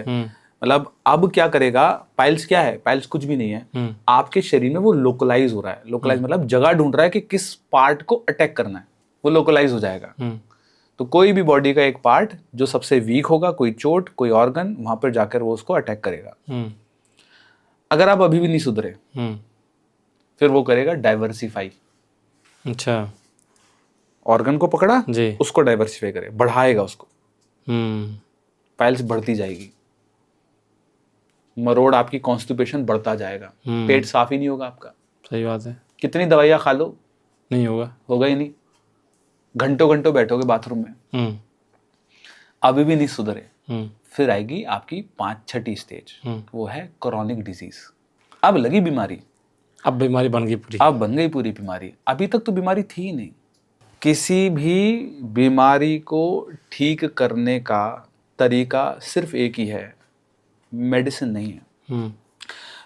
मतलब अब क्या करेगा, पाइल्स क्या है? पाइल्स कुछ भी नहीं है, आपके शरीर में वो लोकलाइज हो रहा है। लोकलाइज मतलब जगह ढूंढ रहा है कि किस पार्ट को अटैक करना है, वो लोकलाइज हो जाएगा। तो कोई भी बॉडी का एक पार्ट जो सबसे वीक होगा, कोई चोट, कोई ऑर्गन, वहां पर जाकर वो उसको अटैक करेगा। अगर आप अभी भी नहीं सुधरे फिर वो करेगा डाइवर्सिफाई। अच्छा, ऑर्गन को पकड़ा जी, उसको डाइवर्सिफाई करे, बढ़ाएगा उसको, पाइल्स बढ़ती जाएगी, मरोड़ आपकी कॉन्स्टिपेशन बढ़ता जाएगा, पेट साफ ही नहीं होगा आपका। सही बात है, कितनी दवाइयाँ खा लो नहीं होगा ही नहीं, घंटों घंटों बैठोगे बाथरूम में, अभी भी नहीं सुधरे, फिर आएगी आपकी 5-6 स्टेज, वो है क्रॉनिक डिजीज। अब लगी बीमारी, अब बीमारी बन गई पूरी, अब बन गई पूरी बीमारी, अभी तक तो बीमारी थी ही नहीं। किसी भी बीमारी को ठीक करने का तरीका सिर्फ एक ही है, मेडिसिन नहीं है।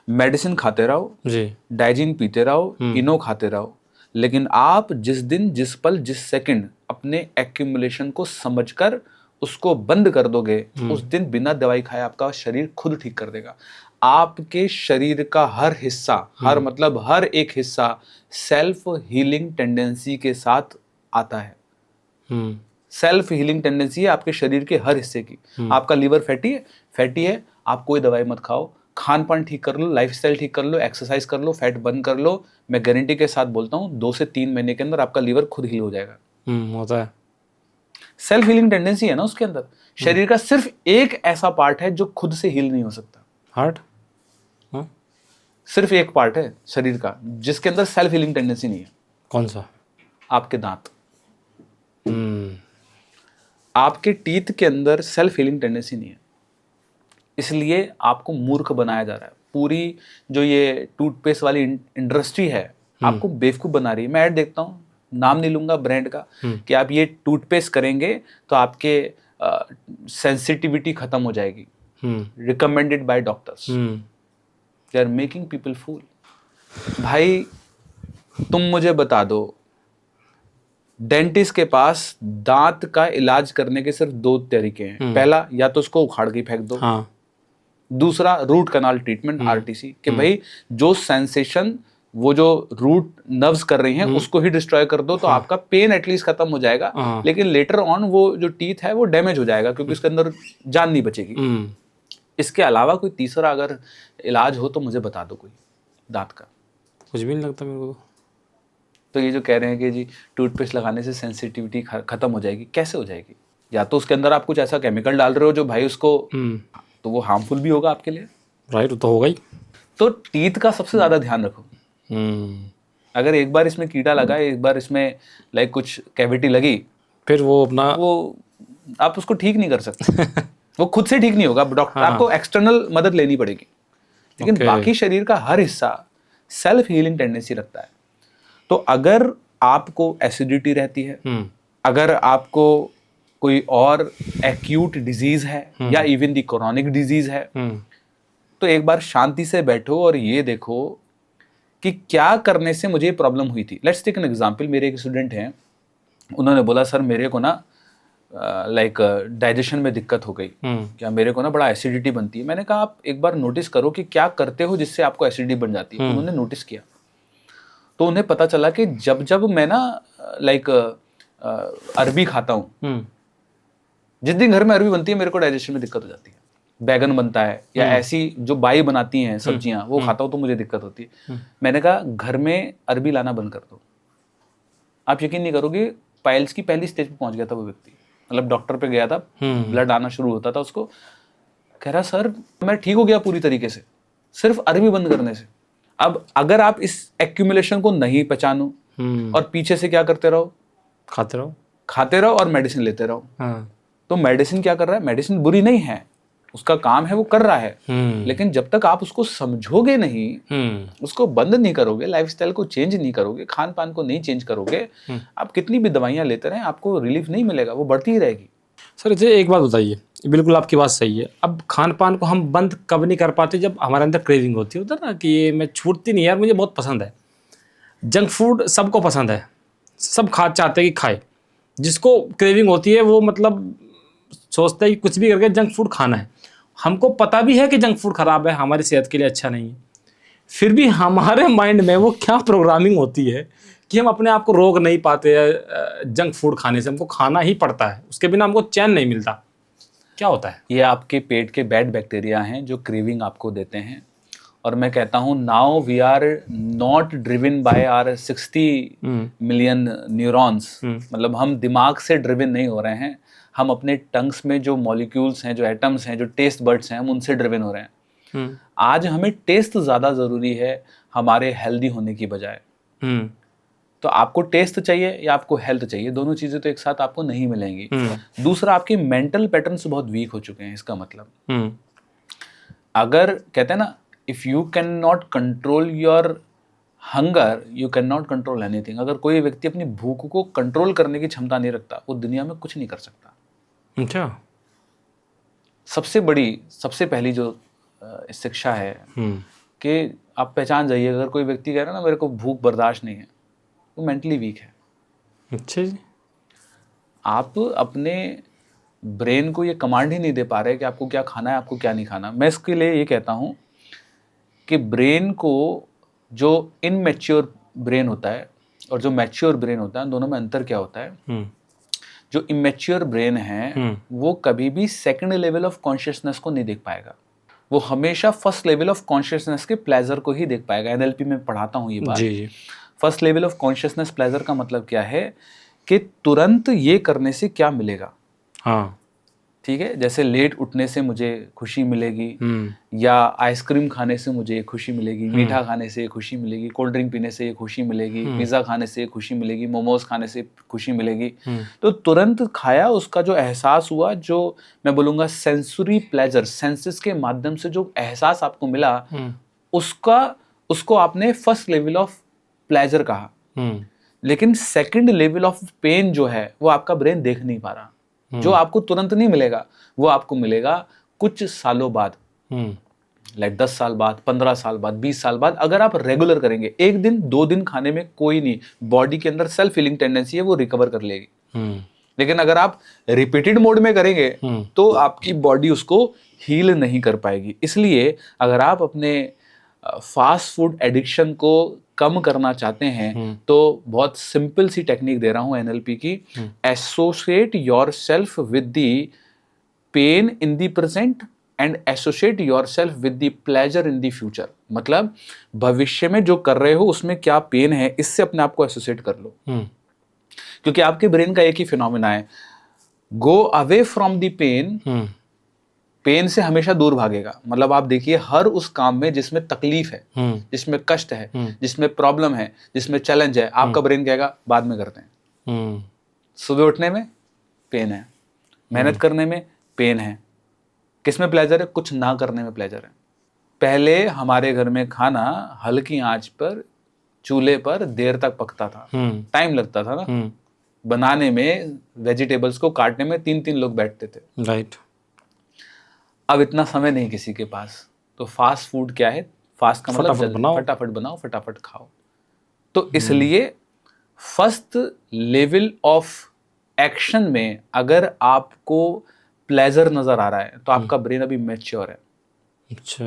मेडिसिन खाते रहो जी, डाइजिन पीते रहो, इनो खाते रहो, लेकिन आप जिस दिन, जिस पल, जिस सेकंड अपने एक्यूमुलेशन को समझकर उसको बंद कर दोगे, उस दिन बिना दवाई खाए आपका शरीर खुद ठीक कर देगा। आपके शरीर का हर हिस्सा, हर मतलब हर एक हिस्सा सेल्फ हीलिंग टेंडेंसी के साथ आता है। सेल्फ हीलिंग टेंडेंसी है आपके शरीर के हर हिस्से की। आपका लीवर फैटी है, आप कोई दवाई मत खाओ, खान पान ठीक कर लो, लाइफस्टाइल ठीक कर लो, एक्सरसाइज कर लो, फैट बंद कर लो, मैं गारंटी के साथ बोलता हूँ 2 से 3 महीने के अंदर आपका लीवर खुद हील हो जाएगा। होता है, सेल्फ हीलिंग टेंडेंसी है ना उसके अंदर। शरीर का सिर्फ एक ऐसा पार्ट है जो खुद से हील नहीं हो सकता, हार्ट। सिर्फ एक पार्ट है शरीर का जिसके अंदर सेल्फ हीलिंग टेंडेंसी नहीं है। कौन सा? आपके दांत। आपके टीथ के अंदर सेल्फ हीलिंग टेंडेंसी नहीं है, इसलिए आपको मूर्ख बनाया जा रहा है। पूरी जो ये टूथपेस्ट वाली इंडस्ट्री है आपको बेवकूफ बना रही है। मैं ऐड देखता हूँ, नाम नहीं लूंगा ब्रांड का, कि आप ये टूथपेस्ट करेंगे तो आपके सेंसिटिविटी खत्म हो जाएगी, recommended by doctors. They are making people fool. भाई तुम मुझे बता दो, डेंटिस्ट के पास दांत का इलाज करने के सिर्फ 2 तरीके हैं। पहला, या तो उसको उखाड़ के फेंक दो। हाँ। दूसरा, रूट कनाल ट्रीटमेंट, आरटीसी, कि भाई जो सेंसेशन वो जो रूट नर्व्स कर रही हैं उसको ही डिस्ट्रॉय कर दो, तो आपका पेन एटलीस्ट खत्म हो जाएगा। लेकिन लेटर ऑन वो जो टीथ है वो डैमेज हो जाएगा क्योंकि उसके अंदर जान नहीं बचेगी। इसके अलावा कोई तीसरा अगर इलाज हो तो मुझे बता दो कोई दांत का। कुछ भी नहीं लगता मेरे को। तो ये जो कह रहे हैं कि जी टूथपेस्ट लगाने से सेंसिटिविटी खत्म हो जाएगी, कैसे हो जाएगी? या तो उसके अंदर आप कुछ ऐसा केमिकल डाल रहे हो जो भाई उसको, तो वो हार्मफुल भी होगा आपके लिए। राइट, तो होगा ही। तो टीथ का सबसे ज्यादा ध्यान रखो। अगर एक बार इसमें कीड़ा लगा, एक बार इसमें लाइक कुछ कैविटी लगी, फिर वो अपना आप उसको ठीक नहीं कर सकते। वो खुद से ठीक नहीं होगा, डॉक्टर आपको एक्सटर्नल मदद लेनी पड़ेगी। लेकिन बाकी शरीर का हर हिस्सा सेल्फ हीलिंग टेंडेंसी रखता है। तो अगर आपको एसिडिटी रहती है, अगर आपको कोई और एक्यूट डिजीज है या इवन दी क्रॉनिक डिजीज है, तो एक बार शांति से बैठो और ये देखो कि क्या करने से मुझे प्रॉब्लम हुई थी। Let's take an example. मेरे एक स्टूडेंट हैं, उन्होंने बोला सर मेरे को ना लाइक डाइजेशन में दिक्कत हो गई, क्या मेरे को ना बड़ा एसिडिटी बनती है। मैंने कहा आप एक बार नोटिस करो कि क्या करते हो जिससे आपको एसिडिटी बन जाती है। उन्होंने नोटिस किया तो उन्हें पता चला कि जब जब मैं ना लाइक अरबी खाता हूँ, जिस दिन घर में अरबी बनती है मेरे को डाइजेशन में दिक्कत हो जाती है। बैगन बनता है या ऐसी जो बाई बनाती हैं सब्जियां, वो खाता हूँ तो मुझे दिक्कत होती है। मैंने कहा घर में अरबी लाना बंद कर दो। आप यकीन नहीं करोगे, पाइल्स की पहली स्टेज पे पहुंच गया था वो व्यक्ति। मतलब डॉक्टर पे गया था, ब्लड आना शुरू होता था उसको। कह रहा सर मैं ठीक हो गया पूरी तरीके से सिर्फ अरबी बंद करने से। अब अगर आप इस एक्यूमुलेशन को नहीं पहचानो और पीछे से क्या करते रहो, खाते रहो और मेडिसिन लेते रहो, तो मेडिसिन क्या कर रहा है? मेडिसिन बुरी नहीं है, उसका काम है, वो कर रहा है। लेकिन जब तक आप उसको समझोगे नहीं, उसको बंद नहीं करोगे, लाइफस्टाइल को चेंज नहीं करोगे, खान पान को नहीं चेंज करोगे, आप कितनी भी दवाइयां लेते रहें आपको रिलीफ नहीं मिलेगा, वो बढ़ती ही रहेगी। सर मुझे एक बात बताइए, बिल्कुल आपकी बात सही है। अब खान पान को हम बंद कब नहीं कर पाते? जब हमारे अंदर क्रेविंग होती है उधर ना, कि ये मैं छूटती नहीं यार, मुझे बहुत पसंद है। जंक फूड सबको पसंद है, सब चाहते हैं कि खाए। जिसको क्रेविंग होती है वो मतलब सोचता है कि कुछ भी करके जंक फूड खाना है। हमको पता भी है कि जंक फूड खराब है, हमारी सेहत के लिए अच्छा नहीं है, फिर भी हमारे माइंड में वो क्या प्रोग्रामिंग होती है कि हम अपने आप को रोक नहीं पाते हैं जंक फूड खाने से, हमको खाना ही पड़ता है, उसके बिना हमको चैन नहीं मिलता, क्या होता है? ये आपके पेट के बैड बैक्टीरिया हैं जो क्रेविंग आपको देते हैं। और मैं कहता हूँ now we are not driven by our 60 million neurons, मतलब हम दिमाग से ड्रिवन नहीं हो रहे हैं, हम अपने टंग्स में जो मॉलिक्यूल्स हैं, जो एटम्स हैं, जो टेस्ट बर्ड्स हैं, हम उनसे ड्रिवन हो रहे हैं। आज हमें टेस्ट ज़्यादा ज़रूरी है हमारे हेल्दी होने की बजाय। तो आपको टेस्ट चाहिए या आपको हेल्थ चाहिए, दोनों चीज़ें तो एक साथ आपको नहीं मिलेंगी। दूसरा, आपके मेंटल पैटर्न्स बहुत वीक हो चुके हैं। इसका मतलब अगर कहते हैं ना, if you can not control your hunger you can not control anything. अगर कोई व्यक्ति अपनी भूख को कंट्रोल करने की क्षमता नहीं रखता, वो दुनिया में कुछ नहीं कर सकता। अच्छा। सबसे पहली जो शिक्षा है कि आप पहचान जाइए, अगर कोई व्यक्ति कह रहा है ना मेरे को भूख बर्दाश्त नहीं है, वो मेंटली वीक है। अच्छा जी। आप अपने ब्रेन को ये कमांड ही नहीं दे पा रहे कि आपको क्या खाना है, आपको क्या नहीं खाना। मैं इसके लिए ये कहता हूँ कि ब्रेन को, जो इनमेच्योर ब्रेन होता है और जो मैच्योर ब्रेन होता है, दोनों में अंतर क्या होता है? जो इमेच्योर ब्रेन है वो कभी भी सेकंड लेवल ऑफ कॉन्शियसनेस को नहीं देख पाएगा, वो हमेशा फर्स्ट लेवल ऑफ कॉन्शियसनेस के प्लेजर को ही देख पाएगा। एनएलपी में पढ़ाता हूँ ये बात। जी। First level of consciousness pleasure का मतलब क्या है कि तुरंत ये करने से क्या मिलेगा। हाँ, ठीक है, जैसे लेट उठने से मुझे खुशी मिलेगी, या आइसक्रीम खाने से मुझे खुशी मिलेगी, मीठा खाने से खुशी मिलेगी, कोल्ड ड्रिंक पीने से खुशी मिलेगी, पिज़्ज़ा खाने से खुशी मिलेगी, मोमोज खाने से खुशी मिलेगी। तो तुरंत खाया, उसका जो एहसास हुआ, जो मैं बोलूँगा सेंसरी प्लेजर, सेंसेस के माध्यम से जो एहसास आपको मिला, उसको आपने फर्स्ट लेवल ऑफ प्लेजर कहा। लेकिन सेकंड लेवल ऑफ पेन जो है वो आपका ब्रेन देख नहीं पा रहा। जो आपको तुरंत नहीं मिलेगा वो आपको मिलेगा कुछ सालों बाद, लाइक 10 साल बाद, 15 साल बाद, 20 साल बाद। अगर आप रेगुलर करेंगे, 1 दिन 2 दिन खाने में कोई नहीं, बॉडी के अंदर सेल्फ हीलिंग टेंडेंसी है, वो रिकवर कर लेगी। लेकिन अगर आप रिपीटेड मोड में करेंगे तो आपकी बॉडी उसको हील नहीं कर पाएगी। इसलिए अगर आप अपने फास्ट फूड एडिक्शन को कम करना चाहते हैं तो बहुत सिंपल सी टेक्निक दे रहा हूं एनएलपी की। Associate yourself with the pain in the present and associate yourself with the pleasure in the future. मतलब भविष्य में जो कर रहे हो उसमें क्या पेन है, इससे अपने आप को एसोसिएट कर लो। क्योंकि आपके ब्रेन का एक ही फिनोमेना है, go away from the pain, pain से हमेशा दूर भागेगा। मतलब आप देखिए, हर उस काम में जिसमें तकलीफ है, जिसमें कष्ट है, जिसमें प्रॉब्लम है, जिसमें चैलेंज है, आपका ब्रेन कहेगा बाद में करते हैं। सुबह उठने में पेन है, मेहनत करने में पेन है, किसमें प्लेजर है? कुछ ना करने में प्लेजर है। पहले हमारे घर में खाना हल्की आंच पर चूल्हे पर देर तक पकता था, टाइम लगता था ना बनाने में, वेजिटेबल्स को काटने में 3-3 लोग बैठते थे। राइट। अब इतना समय नहीं किसी के पास, तो फास्ट फूड क्या है? फास्ट का मतलब फटाफट बनाओ, फटाफट खाओ। तो इसलिए फर्स्ट लेवल ऑफ एक्शन में अगर आपको प्लेजर नजर आ रहा है तो आपका ब्रेन अभी मैच्योर है। अच्छा।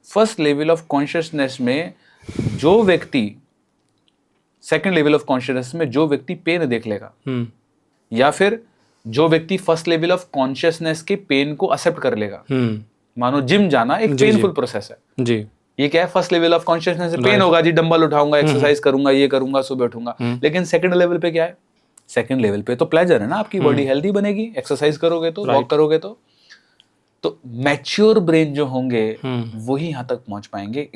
फर्स्ट लेवल ऑफ कॉन्शियसनेस में जो व्यक्ति, सेकंड लेवल ऑफ कॉन्शियसनेस में जो व्यक्ति पेन देख लेगा, या फिर जो व्यक्ति फर्स्ट लेवल ऑफ कॉन्शियसनेस के पेन को एक्सेप्ट कर लेगा। मानो जिम जाना एक पेनफुल प्रोसेस है जी। ये क्या है? फर्स्ट लेवल ऑफ कॉन्शियसनेस से पेन होगा जी, डंबल उठाऊंगा, एक्सरसाइज करूंगा, ये करूंगा, सुबह उठूंगा। लेकिन सेकंड लेवल पे क्या है? सेकंड लेवल पे तो प्लेजर है ना, आपकी बॉडी हेल्दी बनेगी, एक्सरसाइज करोगे तो, वॉक करोगे तो मैच्योर ब्रेन जो होंगे वही यहाँ तक पहुंच पाएंगे।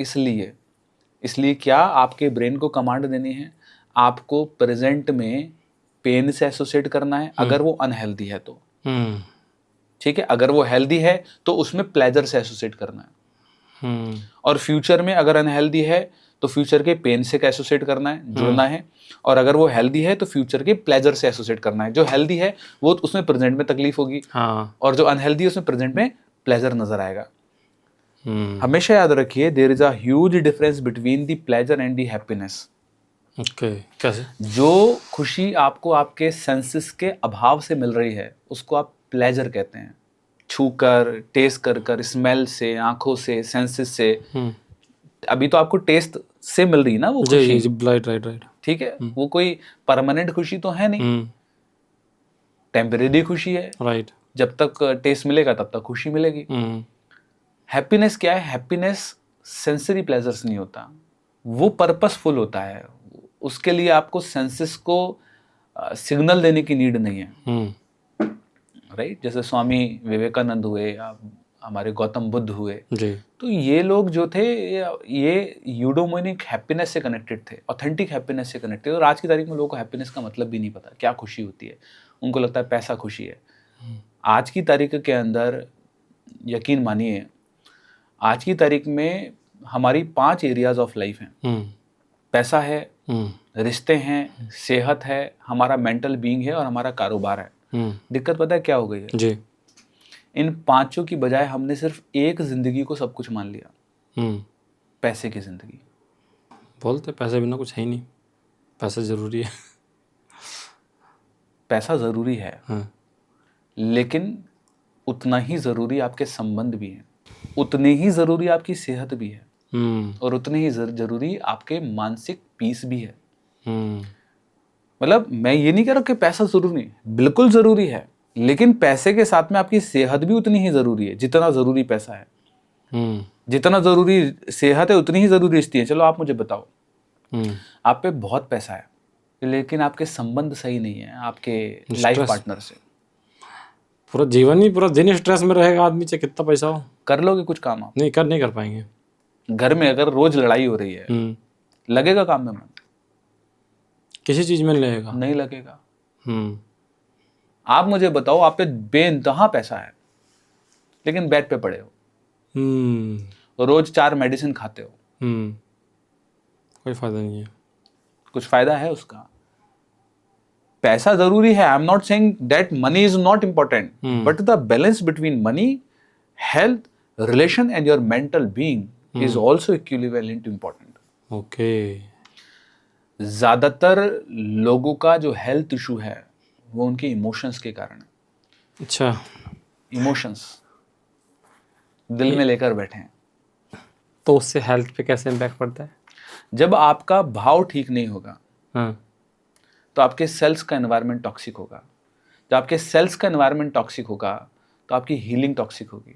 इसलिए क्या आपके ब्रेन को कमांड देनी है? आपको प्रेजेंट में पेन से एसोसिएट करना है, अगर वो अनहेल्दी है तो। ठीक है, अगर वो हेल्दी है तो उसमें प्लेजर से एसोसिएट करना है। और फ्यूचर में अगर अनहेल्दी है तो फ्यूचर के पेन से एसोसिएट करना है, जुड़ना है। और अगर वो हेल्दी है तो फ्यूचर के प्लेजर से एसोसिएट करना है। जो हेल्दी है वो उसमें प्रेजेंट में तकलीफ होगी, और जो अनहेल्दी है उसमें प्रेजेंट में प्लेजर नजर आएगा। हमेशा याद रखिए, there is a huge difference between the pleasure and the happiness. कैसे? जो खुशी आपको आपके सेंसेस के अभाव से मिल रही है उसको आप प्लेजर कहते हैं। छूकर, टेस्ट कर, स्मेल से, आंखों से, सेंसेस से। अभी तो आपको टेस्ट से मिल रही है ना वो खुशी। राइट। ठीक है, वो कोई परमानेंट खुशी तो है नहीं, टेम्परेरी खुशी है। राइट। जब तक टेस्ट मिलेगा तब तक खुशी मिलेगी। हैप्पीनेस क्या है? हैप्पीनेस सेंसरी प्लेजर्स नहीं होता, वो पर्पसफुल होता है। उसके लिए आपको सेंसेस को सिग्नल देने की नीड नहीं है, राइट। जैसे स्वामी विवेकानंद हुए या हमारे गौतम बुद्ध हुए जी। तो ये लोग जो थे ये यूडोमोनिक हैप्पीनेस से कनेक्टेड थे, ऑथेंटिक हैप्पीनेस से कनेक्टेड। और आज की तारीख में लोगों को हैप्पीनेस का मतलब भी नहीं पता, क्या खुशी होती है। उनको लगता है पैसा खुशी है। आज की तारीख के अंदर यकीन मानिए, आज की तारीख में हमारी 5 एरियाज ऑफ लाइफ हैं। पैसा है, रिश्ते हैं, सेहत है, हमारा मेंटल बीइंग है और हमारा कारोबार है। दिक्कत पता है क्या हो गई है जी। इन 5 की बजाय हमने सिर्फ एक जिंदगी को सब कुछ मान लिया, पैसे की जिंदगी। बोलते पैसे बिना कुछ है ही नहीं, पैसा जरूरी है। पैसा जरूरी है, लेकिन उतना ही जरूरी आपके संबंध भी हैं, उतने ही जरूरी आपकी सेहत भी है, और उतने ही जरूरी आपके मानसिक पीस भी है। मतलब मैं ये नहीं कह रहा कि पैसा जरूरी नहीं, बिल्कुल जरूरी है, लेकिन पैसे के साथ में आपकी सेहत भी उतनी ही जरूरी है जितना जरूरी पैसा है। जितना जरूरी सेहत है उतनी ही जरूरी रिश्ते हैं। चलो आप मुझे बताओ, आप पे बहुत पैसा है लेकिन आपके संबंध सही नहीं है आपके लाइफ पार्टनर से, पूरा जीवन ही पूरा दिन स्ट्रेस में रहेगा आदमी, चाहे कितना पैसा हो। कर लोगे कुछ काम? आप नहीं कर पाएंगे। घर में अगर रोज लड़ाई हो रही है, लगेगा काम में मन? किसी चीज में लगेगा? नहीं लगेगा। आप मुझे बताओ, आप पे बेइंतहा पैसा है लेकिन बेड पे पड़े हो, रोज 4 मेडिसिन खाते हो, कोई फायदा नहीं है। कुछ फायदा है उसका? पैसा जरूरी है, I am not saying that money is not important, but the balance between money, health, relation and your mental being is also equivalent important. Okay. ज्यादातर लोगों का जो हेल्थ इशू है वो उनके इमोशंस के कारण है। अच्छा। इमोशंस दिल में लेकर बैठे हैं, तो उससे हेल्थ पे कैसे इम्पैक्ट पड़ता है? जब आपका भाव ठीक नहीं होगा तो आपके सेल्स का एनवायरनमेंट टॉक्सिक होगा। जब आपके सेल्स का एनवायरनमेंट टॉक्सिक होगा तो आपकी हीलिंग टॉक्सिक होगी,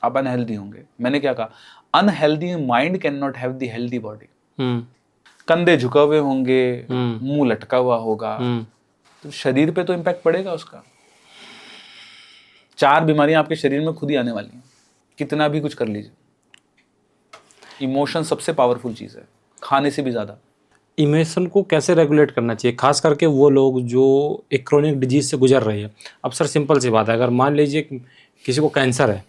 आप अनहेल्दी होंगे। मैंने क्या कहा? Unhealthy mind can not have the healthy body. कंधे झुके हुए होंगे, मुंह लटका हुआ होगा, तो शरीर पे तो इम्पैक्ट पड़ेगा उसका। 4 बीमारियां आपके शरीर में खुद ही आने वाली हैं, कितना भी कुछ कर लीजिए। इमोशन सबसे पावरफुल चीज है, खाने से भी ज्यादा। इमोशन को कैसे रेगुलेट करना चाहिए, खास करके वो लोग जो एक क्रोनिक डिजीज से गुजर रहे हैं? अब सर सिंपल सी बात है, अगर मान लीजिए किसी को कैंसर है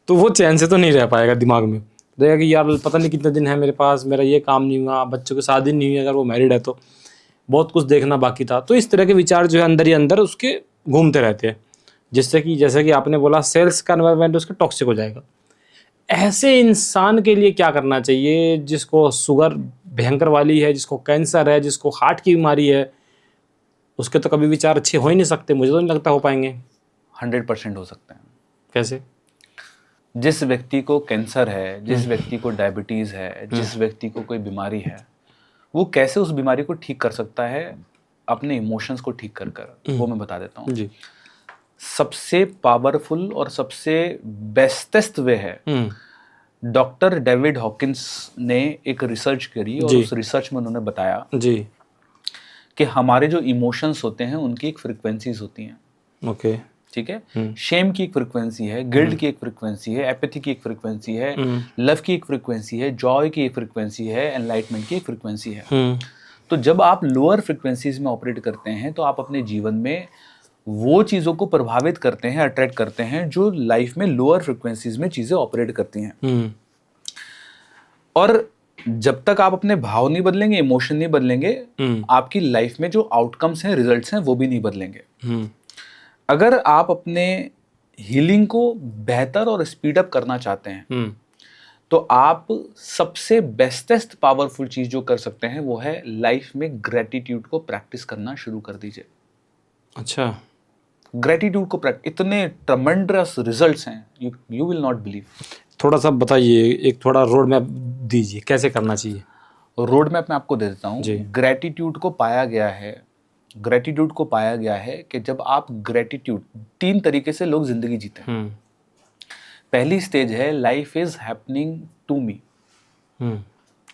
तो वो चैन से तो नहीं रह पाएगा, दिमाग में रहेगा कि यार पता नहीं कितने दिन है मेरे पास, मेरा ये काम नहीं हुआ, बच्चों की शादी नहीं हुई, अगर वो मैरिड है तो बहुत कुछ देखना बाकी था। तो इस तरह के विचार जो है अंदर ही अंदर उसके घूमते रहते हैं, जिससे कि जैसे कि आपने बोला सेल्स का एनवायरनमेंट उसका टॉक्सिक हो जाएगा। ऐसे इंसान के लिए क्या करना चाहिए जिसको शुगर भयंकर वाली है, जिसको कैंसर है, जिसको हार्ट की बीमारी है? उसके तो कभी विचार अच्छे हो ही नहीं सकते, मुझे तो नहीं लगता हो पाएंगे। 100% हो सकते हैं। कैसे? जिस व्यक्ति को कैंसर है, जिस व्यक्ति को डायबिटीज है, जिस व्यक्ति को कोई बीमारी है, वो कैसे उस बीमारी को ठीक कर सकता है अपने इमोशंस को ठीक कर वो मैं बता देता हूँ जी। सबसे पावरफुल और सबसे बेस्टेस्ट वे है, डॉक्टर डेविड हॉकिंस ने एक रिसर्च करी और उस रिसर्च में उन्होंने बताया जी कि हमारे जो इमोशंस होते हैं उनकी एक फ्रीक्वेंसीज होती हैं। ओके, ठीक है। शेम की एक फ्रीक्वेंसी है, गिल्ट की एक फ्रीक्वेंसी है, एपैथी की एक फ्रीक्वेंसी है, लव की एक फ्रीक्वेंसी है, जॉय की एक फ्रीक्वेंसी है, एनलाइटमेंट की एक फ्रीक्वेंसी है। तो जब आप लोअर फ्रीक्वेंसीज में ऑपरेट करते हैं तो आप अपने जीवन में वो चीज़ों को प्रभावित करते हैं, अट्रैक्ट करते हैं जो लाइफ में लोअर फ्रीक्वेंसीज में चीज़ें ऑपरेट करती हैं। और जब तक आप अपने भाव नहीं बदलेंगे, इमोशन नहीं बदलेंगे, आपकी लाइफ में जो आउटकम्स हैं, रिजल्ट्स हैं, वो भी नहीं बदलेंगे। अगर आप अपने हीलिंग को बेहतर और स्पीड अप करना चाहते हैं तो आप सबसे बेस्टेस्ट पावरफुल चीज जो कर सकते हैं वो है लाइफ में ग्रेटिट्यूड को प्रैक्टिस करना शुरू कर दीजिए। अच्छा, ग्रेटिट्यूड को प्रैक्टिस, इतने ट्रमेंडस रिजल्ट्स हैं, यू विल नॉट बिलीव। थोड़ा सा बताइए, एक थोड़ा रोड मैप दीजिए कैसे करना चाहिए। रोड मैप मैं आपको दे देता हूँ। जी। ग्रेटिट्यूड को पाया गया है कि जब आप ग्रेटिट्यूड, 3 तरीके से लोग जिंदगी जीते हैं। पहली स्टेज है life is happening to me.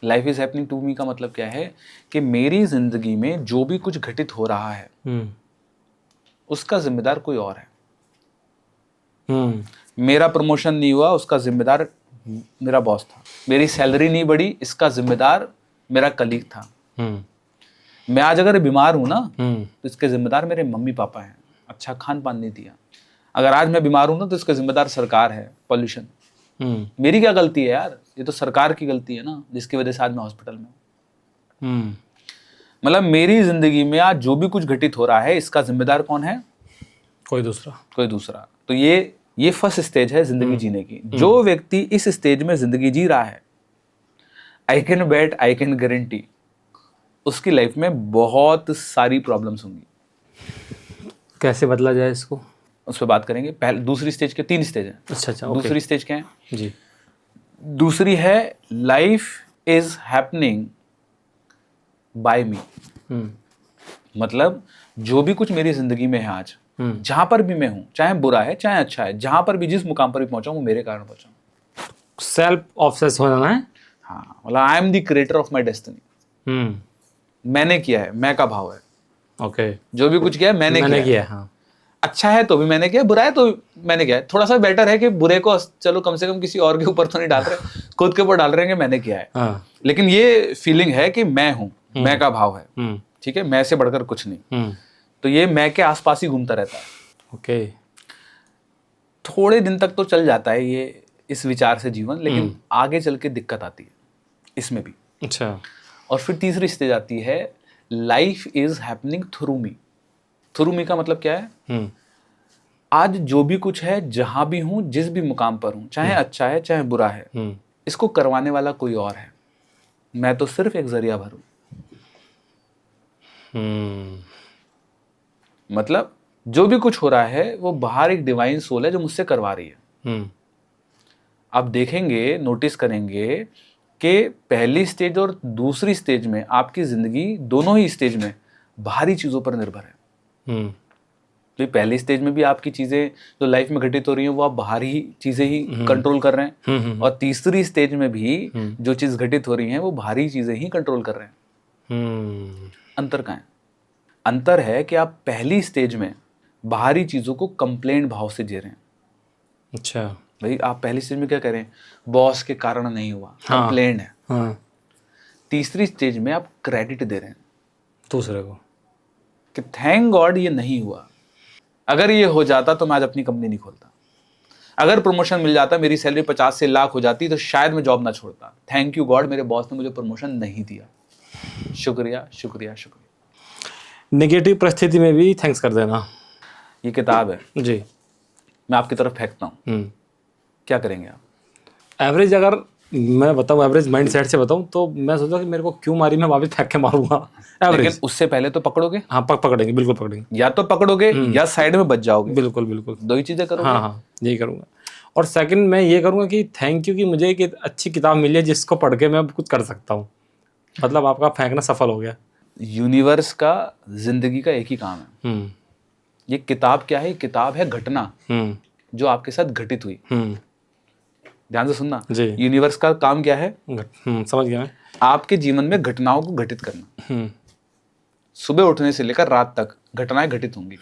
Life is happening to me का मतलब क्या है कि मेरी जिंदगी में जो भी कुछ घटित हो रहा है उसका जिम्मेदार कोई और है। मेरा प्रमोशन नहीं हुआ, उसका जिम्मेदार मेरा बॉस था। मेरी सैलरी नहीं बढ़ी, इसका जिम्मेदार मेरा कलीग था। मैं आज अगर बीमार हूं ना तो इसके जिम्मेदार मेरे मम्मी पापा हैं, अच्छा खान पान नहीं दिया। अगर आज मैं बीमार हूं ना तो इसका जिम्मेदार सरकार है, पॉल्यूशन। मेरी क्या गलती है यार, ये तो सरकार की गलती है ना, जिसकी वजह से आज मैं हॉस्पिटल में हूं। मतलब मेरी जिंदगी में आज जो भी कुछ घटित हो रहा है इसका जिम्मेदार कौन है? कोई दूसरा। तो ये फर्स्ट स्टेज है जिंदगी जीने की। जो व्यक्ति इस स्टेज में जिंदगी जी रहा है, I can bet, I can guarantee, उसकी लाइफ में बहुत सारी प्रॉब्लम्स होंगी। कैसे बदला जाए इसको, उस पर बात करेंगे। पहले दूसरी स्टेज के 3 स्टेज हैं। अच्छा दूसरी स्टेज क्या है? जी। दूसरी है लाइफ इज हैपनिंग बाय मी। मतलब जो भी कुछ मेरी जिंदगी में है आज, जहां पर भी मैं हूं, चाहे बुरा है चाहे अच्छा है, जहां पर भी जिस मुकाम पर भी पहुंचा हूं वो मेरे कारण पहुंचा हूं। सेल्फ ऑब्सेस होना है। हाँ, मतलब I am the creator of my destiny. मैंने किया है, मैं का भाव है। ओके। जो भी कुछ किया है मैंने किया है। हाँ। अच्छा है तो भी मैंने किया, बुरा है तो मैंने किया है। थोड़ा सा बेटर है कि बुरे को चलो कम से कम किसी और के ऊपर तो नहीं डाल रहे, खुद के ऊपर डाल रहे हैं कि मैंने किया है। हाँ। लेकिन ये फीलिंग है कि मैं हूं, मैं का भाव है। ठीक है, मैं से बढ़कर कुछ नहीं। तो ये मैं के आसपास ही घूमता रहता है। ओके। थोड़े दिन तक तो चल जाता है ये इस विचार से जीवन, लेकिन आगे चल के दिक्कत आती है इसमें भी। अच्छा। और फिर तीसरी स्टेज आती है life is happening through me. Through me का मतलब क्या है? आज जो भी कुछ है, जहां भी हूं, जिस भी मुकाम पर हूं, चाहे अच्छा है चाहे बुरा है, इसको करवाने वाला कोई और है। मैं तो सिर्फ एक जरिया भर हूं। मतलब जो भी कुछ हो रहा है वो बाहर एक डिवाइन सोल है जो मुझसे करवा रही है। आप देखेंगे, नोटिस करेंगे कि पहली स्टेज और दूसरी स्टेज में आपकी जिंदगी, दोनों ही स्टेज में बाहरी चीजों पर निर्भर है। तो पहली स्टेज में भी आपकी चीजें जो लाइफ में घटित हो रही हैं वो आप बाहरी चीजें ही कंट्रोल कर रहे हैं, और तीसरी स्टेज में भी जो चीज घटित हो रही हैं वो बाहरी चीजें ही कंट्रोल कर रहे हैं। अंतर कहाँ है? अंतर है कि आप पहली स्टेज में बाहरी चीजों को कंप्लेंट भाव से जी रहे हैं। अच्छा भाई, आप पहली स्टेज में क्या करें? बॉस के कारण नहीं हुआ, कंप्लेंट है। हाँ। तीसरी स्टेज में आप क्रेडिट दे रहे हैं दूसरे को कि थैंक गॉड ये नहीं हुआ, अगर ये हो जाता तो मैं आज अपनी कंपनी नहीं खोलता, अगर प्रमोशन मिल जाता, मेरी सैलरी 50 से लाख हो जाती तो शायद मैं जॉब ना छोड़ता। थैंक यू गॉड, मेरे बॉस ने मुझे प्रमोशन नहीं दिया, शुक्रिया शुक्रिया शुक्रिया। नेगेटिव परिस्थिति में भी थैंक्स कर देना। ये किताब है जी, मैं आपकी तरफ फेंकता हूँ, क्या करेंगे आप? एवरेज अगर मैं बताऊँ, एवरेज माइंड सेट से बताऊँ तो मैं सोचा कि मेरे को क्यों मारी, मैं वापस फेंक के मारूंगा एवरेज। लेकिन उससे पहले तो पकड़ोगे। हाँ, पकड़ेंगे, बिल्कुल पकड़ेंगे। या तो पकड़ोगे या साइड में बच जाओगे। बिल्कुल बिल्कुल, 2 ही चीजें करोगे। हाँ, यही करूँगा। और सेकंड मैं ये करूँगा कि थैंक यू कि मुझे एक अच्छी किताब मिली है जिसको पढ़ के मैं कुछ कर सकता हूँ। मतलब आपका फेंकना सफल हो गया। यूनिवर्स का जिंदगी का एक ही काम है। ये किताब क्या है? किताब है घटना जो आपके साथ घटित हुई। ध्यान से सुनना जी। यूनिवर्स का काम क्या है? समझ गया मैं। आपके जीवन में घटनाओं को घटित करना। सुबह उठने से लेकर रात तक घटनाएं घटित होंगी।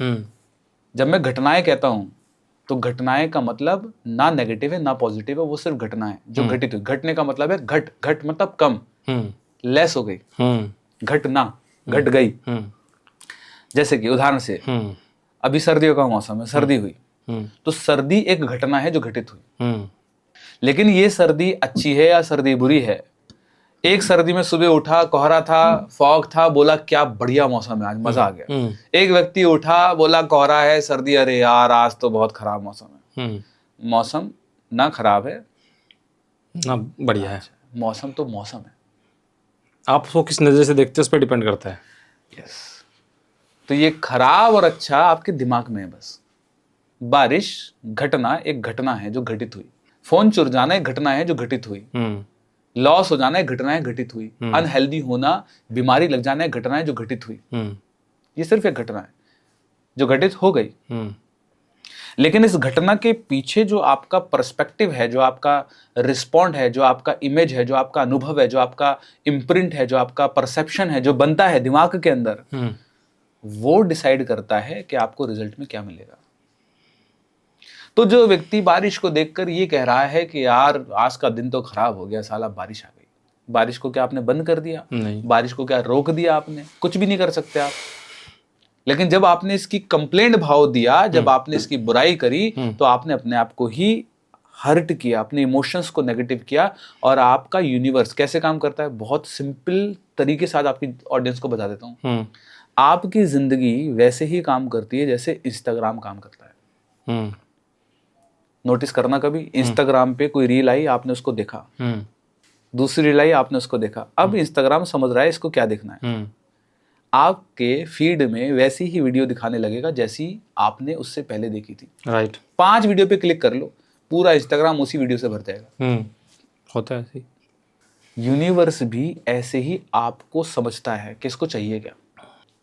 जब मैं घटनाएं कहता हूं तो घटनाएं का मतलब ना नेगेटिव है ना पॉजिटिव है, वो सिर्फ घटनाएं जो घटित हुई। घटने का मतलब है घट मतलब कम, लेस हो गई, घटना घट गई। जैसे कि उदाहरण से अभी सर्दियों का मौसम है, सर्दी हुई, तो सर्दी एक घटना है जो घटित हुई। लेकिन ये सर्दी अच्छी है या सर्दी बुरी है? एक सर्दी में सुबह उठा, कोहरा था, फॉग था, बोला क्या बढ़िया मौसम है, आज मजा आ गया। एक व्यक्ति उठा, बोला कोहरा है, सर्दी, अरे यार आज तो बहुत खराब मौसम है। मौसम ना खराब है ना बढ़िया है, मौसम तो मौसम है। आप उसको किस नजर से देखते हैं उस पर डिपेंड करता है। यस। तो ये खराब और अच्छा आपके दिमाग में है बस। बारिश घटना एक घटना है जो घटित हुई, फोन चुर जाना एक घटना है जो घटित हुई, लॉस हो जाना है घटनाएं घटित हुई, अनहेल्दी होना, बीमारी लग जाना है घटनाएं जो घटित हुई। ये सिर्फ एक घटना है जो घटित हो गई, लेकिन इस घटना के पीछे जो आपका पर्सपेक्टिव है, जो आपका रिस्पॉन्ड है, जो आपका इमेज है, जो आपका अनुभव है, जो आपका इम्प्रिंट है, जो आपका परसेप्शन है, जो बनता है दिमाग के अंदर, वो डिसाइड करता है कि आपको रिजल्ट में क्या मिलेगा। तो जो व्यक्ति बारिश को देखकर ये कह रहा है कि यार आज का दिन तो खराब हो गया, साला बारिश आ गई, बारिश को क्या आपने बंद कर दिया? नहीं। बारिश को क्या रोक दिया आपने? कुछ भी नहीं कर सकते आप। लेकिन जब आपने इसकी कंप्लेंट भाव दिया, जब आपने इसकी बुराई करी, तो आपने अपने आप को ही हर्ट किया, अपने इमोशंस को नेगेटिव किया। और आपका यूनिवर्स कैसे काम करता है, बहुत सिंपल तरीके से आज आपकी ऑडियंस को बता देता हूँ। आपकी जिंदगी वैसे ही काम करती है जैसे इंस्टाग्राम काम करता है। नोटिस करना, कभी इंस्टाग्राम पे कोई रील आई, आपने उसको देखा, दूसरी रील आई, आपने उसको देखा, अब इंस्टाग्राम समझ रहा है इसको क्या देखना है, आपके फीड में वैसी ही वीडियो दिखाने लगेगा जैसी आपने उससे पहले देखी थी। राइट। 5 वीडियो पे क्लिक कर लो, पूरा इंस्टाग्राम उसी वीडियो से भर जाएगा। होता है ऐसे। यूनिवर्स भी ऐसे ही आपको समझता है कि इसको चाहिए क्या।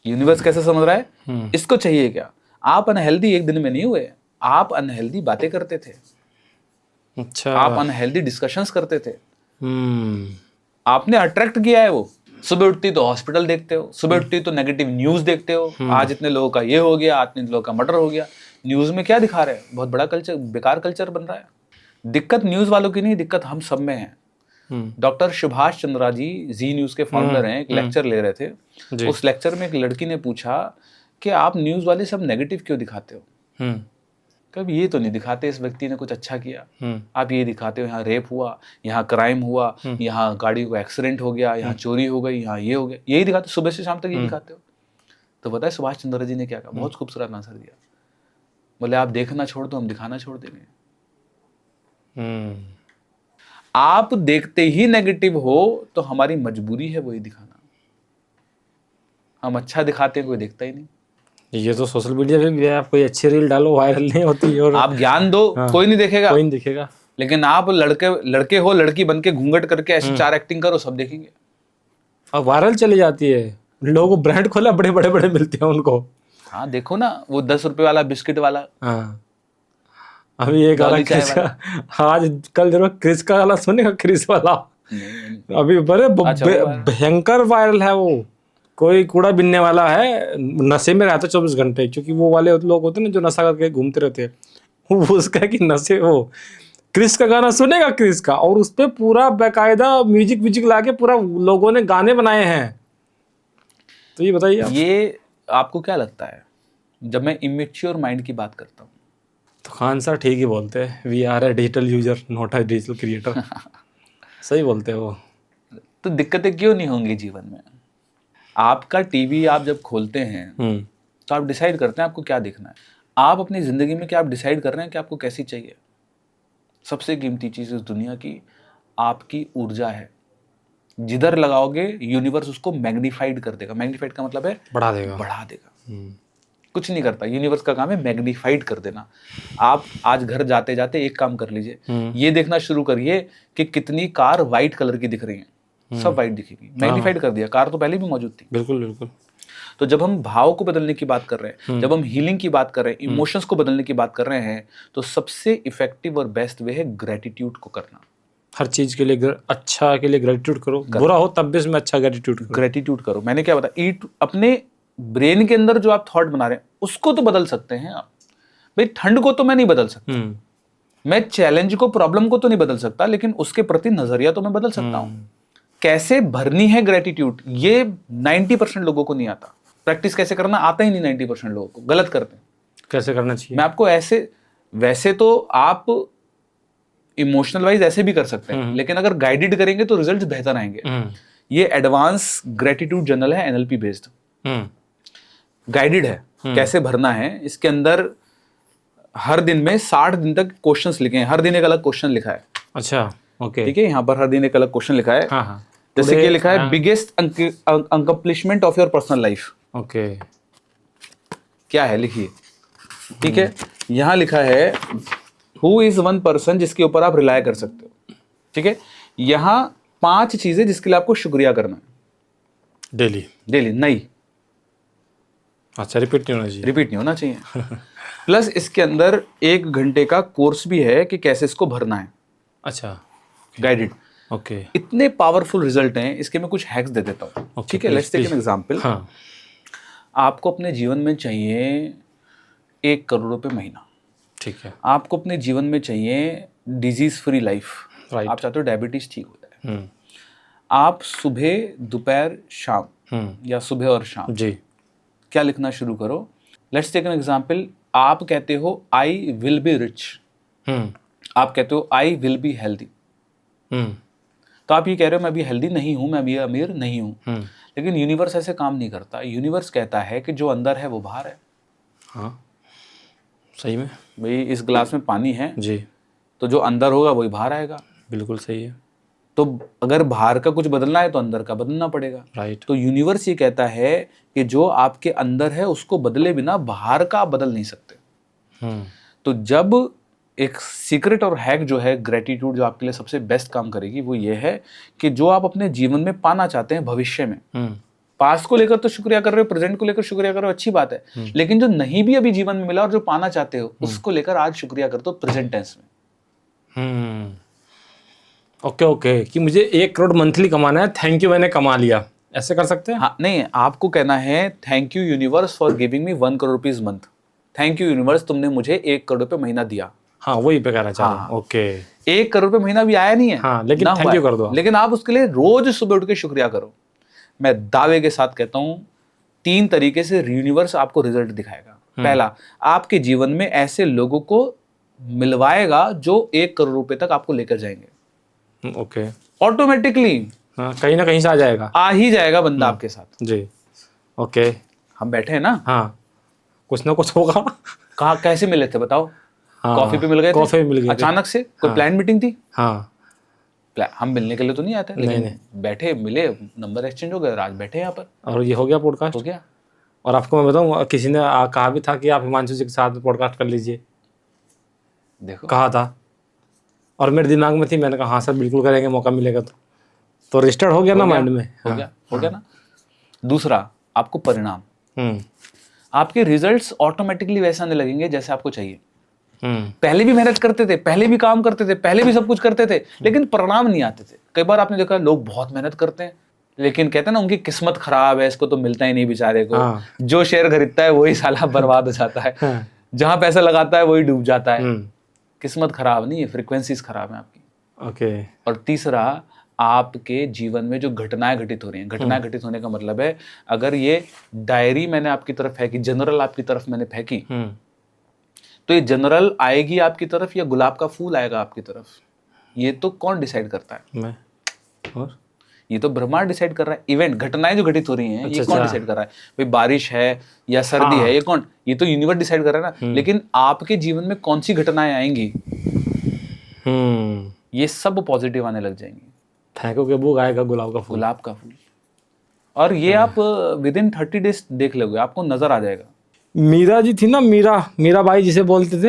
यूनिवर्स कैसे समझ रहा है, इसको चाहिए क्या। आप अनहेल्दी एक दिन में नहीं हुए, आप अनहेल्दी बातें करते थे। अच्छा। आप अनहेल्दी डिस्कशंस करते थे। आपने अट्रैक्ट किया है वो। सुबह उठती तो हॉस्पिटल देखते हो, सुबह उठती तो नेगेटिव न्यूज देखते हो, आज इतने लोगों का ये हो गया, आज इतने लोगों का मर्डर हो गया। न्यूज में क्या दिखा रहे हैं, बहुत बड़ा कल्चर, बेकार कल्चर बन रहा है। दिक्कत न्यूज वालों की नहीं, दिक्कत हम सब में है। डॉक्टर सुभाष चंद्रा जी न्यूज के फाउंडर हैं, एक लेक्चर ले रहे थे। उस लेक्चर में एक लड़की ने पूछा कि आप न्यूज वाले सब नेगेटिव क्यों दिखाते हो। कभी ये तो नहीं दिखाते इस व्यक्ति ने कुछ अच्छा किया, आप ये दिखाते हो यहाँ रेप हुआ, यहाँ क्राइम हुआ, यहाँ गाड़ी को एक्सीडेंट हो गया, यहाँ चोरी हो गई, यहाँ ये हो गया, यही दिखाते, सुबह से शाम तक ये दिखाते हो। तो पता है सुभाष चंद्र जी ने क्या कहा, बहुत खूबसूरत आंसर दिया। बोले आप देखना छोड़ दो, हम दिखाना छोड़ देंगे। आप देखते ही नेगेटिव हो तो हमारी मजबूरी है वही दिखाना। हम अच्छा दिखाते हैं, कोई देखता ही नहीं। ये तो सोशल मीडिया पे भी है, आप कोई अच्छी रील डालो वायरल नहीं होती, और आप ज्ञान दो, कोई नहीं देखेगा, कोई नहीं दिखेगा। लेकिन आप लड़के हो, लड़की बन के घूंघट करके ऐसी 4 एक्टिंग करो, सब देखेंगे। और वायरल चली जाती है, लोगों को ब्रांड खोला, बड़े बड़े बड़े मिलते हैं उनको। हाँ देखो ना, वो 10 रुपए वाला बिस्किट वाला। हाँ, अभी ये गाना क्रिस का, आज कल जरूर क्रिस का गाना सुनेगा, क्रिस वाला अभी बड़े भयंकर वायरल है। वो कोई कूड़ा बिनने वाला है, नशे में रहता 24 घंटे, क्योंकि वो वाले लोग होते हैं ना जो नशा करके घूमते रहते हैं, वो उसका कि नशे, वो क्रिस का गाना सुनेगा, क्रिस का, और उस पर पूरा बाकायदा म्यूजिक लाके पूरा लोगों ने गाने बनाए हैं। तो ये बताइए आप। ये आपको क्या लगता है, जब मैं इमेच्योर माइंड की बात करता हूँ तो खान सर ठीक ही बोलते हैं, we are a digital user not a digital creator. सही बोलते हैं वो। तो दिक्कतें क्यों नहीं होंगी जीवन में। आपका टीवी आप जब खोलते हैं तो आप डिसाइड करते हैं आपको क्या देखना है। आप अपनी जिंदगी में क्या आप डिसाइड कर रहे हैं कि आपको कैसी चाहिए। सबसे कीमती चीज इस दुनिया की आपकी ऊर्जा है। जिधर लगाओगे यूनिवर्स उसको मैग्नीफाइड कर देगा। मैग्नीफाइड का मतलब है बढ़ा देगा, बढ़ा देगा। कुछ नहीं करता, यूनिवर्स का काम है मैग्नीफाइड कर देना। आप आज घर जाते जाते एक काम कर लीजिए, ये देखना शुरू करिए कि कितनी कार व्हाइट कलर की दिख रही हैं। सब व्हाइट दिखेगी, मैग्नीफाइड कर दिया। कार तो पहले भी मौजूद थी। बिल्कुल बिल्कुल। तो जब हम भाव को बदलने की बात कर रहे हैं, जब हम हीलिंग की बात कर रहे हैं, इमोशंस को बदलने की बात कर रहे हैं, तो सबसे इफेक्टिव और बेस्ट वे है ग्रेटिट्यूड को करना। हर चीज के लिए अच्छा के लिए ग्रेटिट्यूड करो, बुरा हो तब भी इसमें अच्छा ग्रेटिट्यूड करो। मैंने क्या बताया, अपने ब्रेन के अंदर जो आप थॉट बना रहे हैं उसको तो बदल सकते हैं आप। भाई ठंड को तो मैं नहीं बदल सकता, मैं चैलेंज को, प्रॉब्लम को तो नहीं बदल सकता, लेकिन उसके प्रति नजरिया तो मैं बदल सकता हूं। कैसे भरनी है ग्रेटिट्यूड, ये 90% लोगों को नहीं आता। प्रैक्टिस कैसे करना आता ही नहीं 90% लोगों को, गलत करते हैं। कैसे करना चाहिए, मैं आपको ऐसे, वैसे तो आप इमोशनल वाइज ऐसे भी कर सकते हैं, लेकिन अगर गाइडेड करेंगे तो रिजल्ट बेहतर आएंगे। ये एडवांस ग्रेटिट्यूड जर्नल है, NLP बेस्ड, गाइडेड है कैसे भरना है। इसके अंदर हर दिन में 60 दिन तक क्वेश्चंस लिखे हैं, हर दिन एक अलग क्वेश्चन लिखा है। अच्छा, ओके, ठीक है, यहाँ पर हर दिन एक अलग क्वेश्चन लिखा है। हाँ। जैसे कि लिखा है biggest accomplishment of your personal life. Okay, क्या है लिखिए। ठीक है, यहाँ लिखा है हु इज वन पर्सन जिसके ऊपर आप रिलाय कर सकते हो। ठीक है, यहाँ 5 चीजें जिसके लिए आपको शुक्रिया करना है डेली। डेली, नहीं अच्छा, रिपीट नहीं होना चाहिए। रिपीट नहीं होना चाहिए। प्लस इसके अंदर 1 घंटे का कोर्स भी है कि कैसे इसको भरना है, अच्छा, गाइडेड। ओके। इतने पावरफुल रिजल्ट हैं इसके, मैं कुछ हैक्स दे देता हूँ। Okay, ठीक है, लेट्स टेक एन एग्जांपल। हाँ, आपको अपने जीवन में चाहिए 1 करोड़ रुपए महीना। ठीक है। आपको अपने जीवन में चाहिए डिजीज फ्री लाइफ। Right. आप चाहते हो डायबिटीज ठीक हो जाए। हम्म, आप सुबह, दोपहर, शाम या सुबह और शाम जी, क्या लिखना शुरू करो। Let's take an example. आप कहते हो I will be rich, hmm, आप कहते हो I will be healthy. Hmm, तो आप ये कह रहे हो मैं अभी हेल्दी नहीं हूं, मैं अभी अमीर नहीं हूं। हम्म, लेकिन यूनिवर्स ऐसे काम नहीं करता। यूनिवर्स कहता है कि जो अंदर है वो बाहर है। हाँ, सही में, भाई इस गिलास में पानी है, जी, तो जो अंदर होगा वही बाहर आएगा। बिल्कुल सही है। तो अगर बाहर का कुछ बदलना है तो अंदर का बदलना पड़ेगा। राइट। तो यूनिवर्स ये कहता है कि जो आपके अंदर है उसको बदले बिना बाहर का आप बदल नहीं सकते। हम्म, तो जब एक सीक्रेट और हैक जो है ग्रेटिट्यूड, जो आपके लिए सबसे बेस्ट काम करेगी, वो ये है कि जो आप अपने जीवन में पाना चाहते हैं भविष्य में, पास्ट को लेकर तो शुक्रिया कर रहे हो, प्रेजेंट को लेकर शुक्रिया कर रहे हो, अच्छी बात है। लेकिन जो नहीं भी अभी जीवन में मिला और जो पाना चाहते हो उसको लेकर आज शुक्रिया कर दो प्रेजेंट टेंस में। ओके ओके, कि मुझे 1 करोड़ मंथली कमाना है, थैंक यू मैंने कमा लिया, ऐसे कर सकते हैं? हाँ, नहीं, आपको कहना है thank you universe for giving me 1 crore rupees month. Thank you universe, तुमने मुझे 1 करोड़ रुपए महीना दिया। हाँ, वही पे कहना चाह रहा हूँ। ओके, 1 करोड़ रुपए महीना भी आया नहीं है, हाँ, लेकिन ना थैंक हुआ यू है। कर दो। लेकिन आप उसके लिए रोज सुबह उठ के शुक्रिया करो। मैं दावे के साथ कहता हूँ 3 तरीके से यूनिवर्स आपको रिजल्ट दिखाएगा। पहला, आपके जीवन में ऐसे लोगों को मिलवाएगा जो 1 करोड़ रुपए तक आपको लेकर जाएंगे। ओके, ऑटोमेटिकली हाँ, कहीं ना कहीं से आ जाएगा, आ ही जाएगा बंदा आपके साथ। जी। ओके, हम बैठे हैं ना, हाँ, कुछ ना कुछ होगा। कहा कैसे मिले थे बताओ? हाँ, कॉफी पे मिल गए थे? कॉफी पे मिल गए थे। अचानक से कोई प्लान मीटिंग थी? हाँ, हम मिलने के लिए तो नहीं आते, लेकिन बैठे, मिले, नंबर एक्सचेंज हो गया, आज बैठे यहाँ पर, और ये हो गया पॉडकास्ट। हो गया। और आपको मैं बताऊँ, किसी ने कहा भी था कि आप हिमांशु जी के साथ पॉडकास्ट कर लीजिए, देखो, कहा था, और मेरे दिमाग में थी, मैंने कहा हाँ सर बिल्कुल करेंगे, मौका मिलेगा तो रजिस्टर्ड हो गया ना माइंड में। हो गया ना। दूसरा, आपको परिणाम, हम्म, आपके रिजल्ट्स ऑटोमेटिकली वैसे आने लगेंगे जैसे आपको चाहिए। हम्म, पहले भी मेहनत करते थे, पहले भी काम करते थे, पहले भी सब कुछ करते थे, लेकिन परिणाम नहीं आते थे। कई बार आपने देखा लोग बहुत मेहनत करते हैं, लेकिन कहते हैं ना उनकी किस्मत खराब है, इसको तो मिलता ही नहीं बेचारे को। हाँ। जो शेयर खरीदता है वही साला बर्बाद हो जाता है, हाँ। जहां पैसा लगाता है वही डूब जाता है। हम्म, किस्मत खराब नहीं है, फ्रीक्वेंसीज खराब है आपकी। ओके, और तीसरा, आपके जीवन में जो घटनाएं घटित हो रही हैं, घटनाएं घटित होने का मतलब है, अगर ये डायरी मैंने आपकी तरफ फेंकी, जनरल आपकी तरफ मैंने फेंकी, तो ये जनरल आएगी आपकी तरफ या गुलाब का फूल आएगा आपकी तरफ, ये तो कौन डिसाइड करता है? मैं, और ये तो ब्रह्मांड डिसाइड कर रहा है। इवेंट, घटनाएं जो घटित हो रही हैं, ये कौन डिसाइड कर रहा है? भाई बारिश है या सर्दी है, ये कौन? ये तो यूनिवर्स डिसाइड कर रहा है ना। लेकिन आपके जीवन में कौन सी घटनाएं आएंगी, ये सब पॉजिटिव आने लग जाएंगी। थैंक यू के बुक आएगा गुलाब का फूल। गुलाब का फूल। और ये आप विद इन 30 डेज देख लोगे, आपको नजर आ जाएगा। मीरा जी थी ना, मीरा बाई जिसे बोलते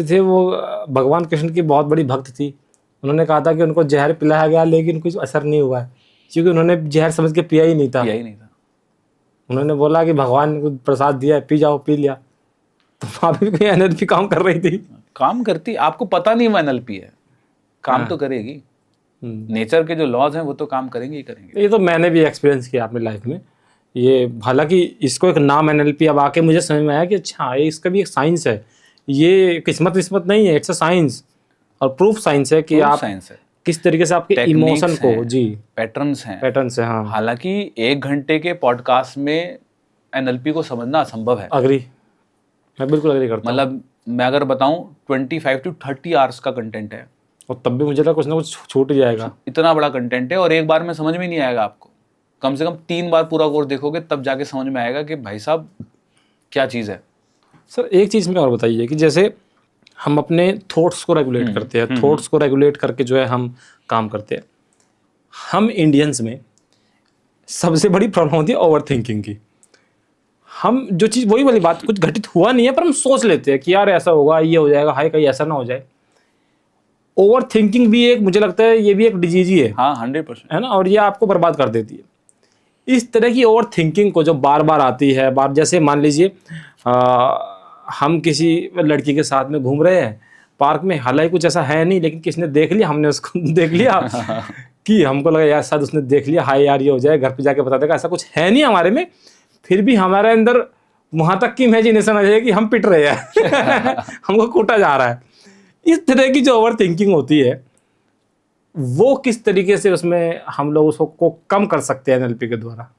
थे, वो भगवान कृष्ण की बहुत बड़ी भक्त थी। उन्होंने कहा था कि उनको जहर पिलाया गया लेकिन कुछ असर नहीं हुआ है, क्योंकि उन्होंने जहर समझ के पिया ही नहीं था। उन्होंने बोला कि भगवान ने कुछ प्रसाद दिया है, पी जाओ, पी लिया। तो वहाँ पे भी एनएलपी काम कर रही थी, काम करती। आपको पता नहीं वो एनएलपी है, काम तो करेगी। नेचर के जो लॉज हैं वो तो काम करेंगे ही करेंगे। ये तो मैंने भी एक्सपीरियंस किया अपनी लाइफ में। ये हालांकि इसको एक नाम एनएलपी अब आके मुझे समझ में आया कि अच्छा ये इसका भी एक साइंस है, ये किस्मत नहीं है, इट्स अ साइंस और प्रूफ साइंस है कि आप साइंस है किस तरीके से आपके इमोशन को, जी, पैटर्न्स हैं। हाँ। हालांकि 1 घंटे के पॉडकास्ट में एनएलपी को समझना असंभव है। अग्री, मैं बिल्कुल अग्री करता हूँ। मतलब मैं अगर बताऊं 25 to 30 आवर्स का कंटेंट है, और तब भी मुझे लगा कुछ ना कुछ छूट जाएगा। इतना बड़ा कंटेंट है और एक बार में समझ में नहीं आएगा आपको। कम से कम 3 बार पूरा कोर्स देखोगे तब जाके समझ में आएगा कि भाई साहब क्या चीज़ है। सर एक चीज़ में और बताइए कि जैसे हम अपने थॉट्स को रेगुलेट करते हैं, थॉट्स को रेगुलेट करके जो है हम काम करते हैं। हम इंडियंस में सबसे बड़ी प्रॉब्लम होती है ओवर थिंकिंग की। हम जो चीज़, वही वाली बात, कुछ घटित हुआ नहीं है पर हम सोच लेते हैं कि यार ऐसा होगा, ये हो जाएगा, हाय कहीं ऐसा ना हो जाए। ओवर थिंकिंग भी एक, मुझे लगता है ये भी एक डिजीज ही है। हाँ 100%। है ना, और ये आपको बर्बाद कर देती है। इस तरह की ओवर थिंकिंग को जो बार बार आती है, बार जैसे मान लीजिए हम किसी लड़की के साथ में घूम रहे हैं पार्क में, हालांकि कुछ ऐसा है नहीं, लेकिन किसने देख लिया, हमने उसको देख लिया कि हमको लगा यार शायद उसने देख लिया, हाय यार ये हो जाए, घर पे जाके बता देगा, ऐसा कुछ है नहीं हमारे में, फिर भी हमारे अंदर वहां तक की इमेजिनेशन आ जाए कि हम पिट रहे हैं हमको कूटा जा रहा है। इस तरह की जो ओवर थिंकिंग होती है, वो किस तरीके से उसमें हम लोग उसको को कम कर सकते हैं एनएलपी के द्वारा?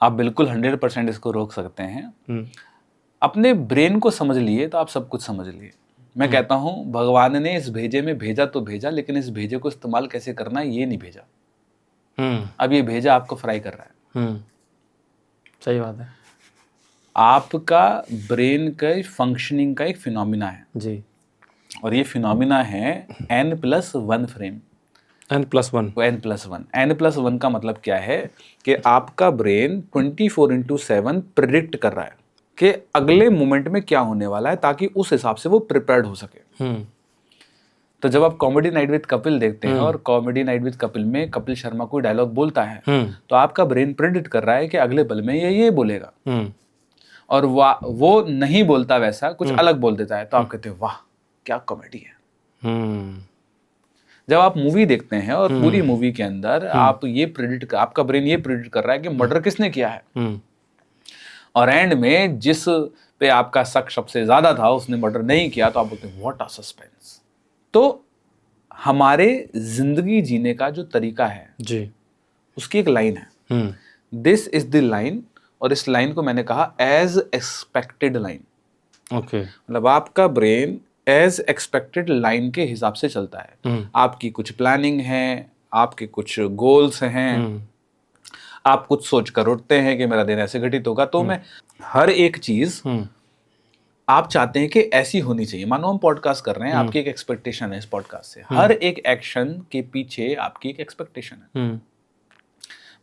आप बिल्कुल 100% इसको रोक सकते हैं। अपने ब्रेन को समझ लिए तो आप सब कुछ समझ लिए। मैं कहता हूं भगवान ने इस भेजे में भेजा तो भेजा, लेकिन इस भेजे को इस्तेमाल कैसे करना है ये नहीं भेजा। अब ये भेजा आपको फ्राई कर रहा है। सही बात है। आपका ब्रेन का फंक्शनिंग का एक फिनोमिना है जी, और ये फिनोमिना है N+1 frame. N+1। N+1, N+1 का मतलब क्या है कि आपका ब्रेन 24/7 प्रिडिक्ट कर रहा है कि अगले मोमेंट में क्या होने वाला है, ताकि उस हिसाब से वो प्रिपेयर्ड हो सके। तो जब आप कॉमेडी नाइट विद कपिल देखते हैं और कॉमेडी नाइट विद कपिल में कपिल शर्मा कोई डायलॉग बोलता है, तो आपका ब्रेन प्रिडिक्ट कर रहा है कि अगले पल में ये बोलेगा, और वो नहीं बोलता वैसा, कुछ अलग बोल देता है, तो आप कहते हैं वाह क्या कॉमेडी है। जब आप मूवी देखते हैं और पूरी मूवी के अंदर आप आपका ब्रेन ये प्रिडिक्ट कर रहा है कि मर्डर किसने किया है, और एंड में जिस पे आपका शक सबसे ज्यादा था उसने मर्डर नहीं किया, तो आप बोलते हैं व्हाट अ सस्पेंस। तो हमारे जिंदगी जीने का जो तरीका है जी, उसकी एक लाइन है, दिस इज द लाइन, और इस लाइन को मैंने कहा एज एक्सपेक्टेड लाइन। ओके, मतलब आपका ब्रेन एज एक्सपेक्टेड लाइन के हिसाब से चलता है। आपकी कुछ प्लानिंग है, आपके कुछ गोल्स हैं, आप कुछ सोच कर उठते हैं कि मेरा दिन ऐसे घटित होगा, तो मैं हर एक चीज आप चाहते हैं कि ऐसी होनी चाहिए। मानो हम पॉडकास्ट कर रहे हैं, आपकी एक एक्सपेक्टेशन है इस पॉडकास्ट से, हर एक एक्शन के पीछे आपकी एक एक्सपेक्टेशन है।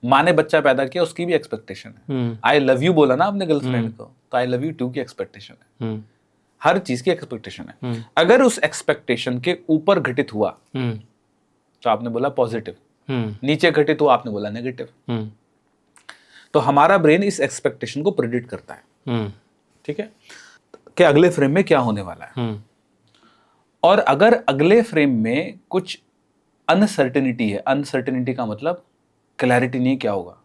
माँ ने बच्चा पैदा किया, उसकी भी एक्सपेक्टेशन है। आई लव यू बोला ना अपने गर्लफ्रेंड को, तो आई लव यू टू की एक्सपेक्टेशन है। हर चीज की एक्सपेक्टेशन है। अगर उस एक्सपेक्टेशन के ऊपर घटित हुआ तो आपने बोला पॉजिटिव, नीचे घटित हुआ आपने बोला नेगेटिव। तो हमारा ब्रेन इस एक्सपेक्टेशन को प्रेडिक्ट करता है, ठीक है, कि अगले फ्रेम में क्या होने वाला है। और अगर अगले फ्रेम में कुछ अनसर्टेनिटी है, अनसर्टेनिटी का मतलब क्लैरिटी नहीं क्या होगा,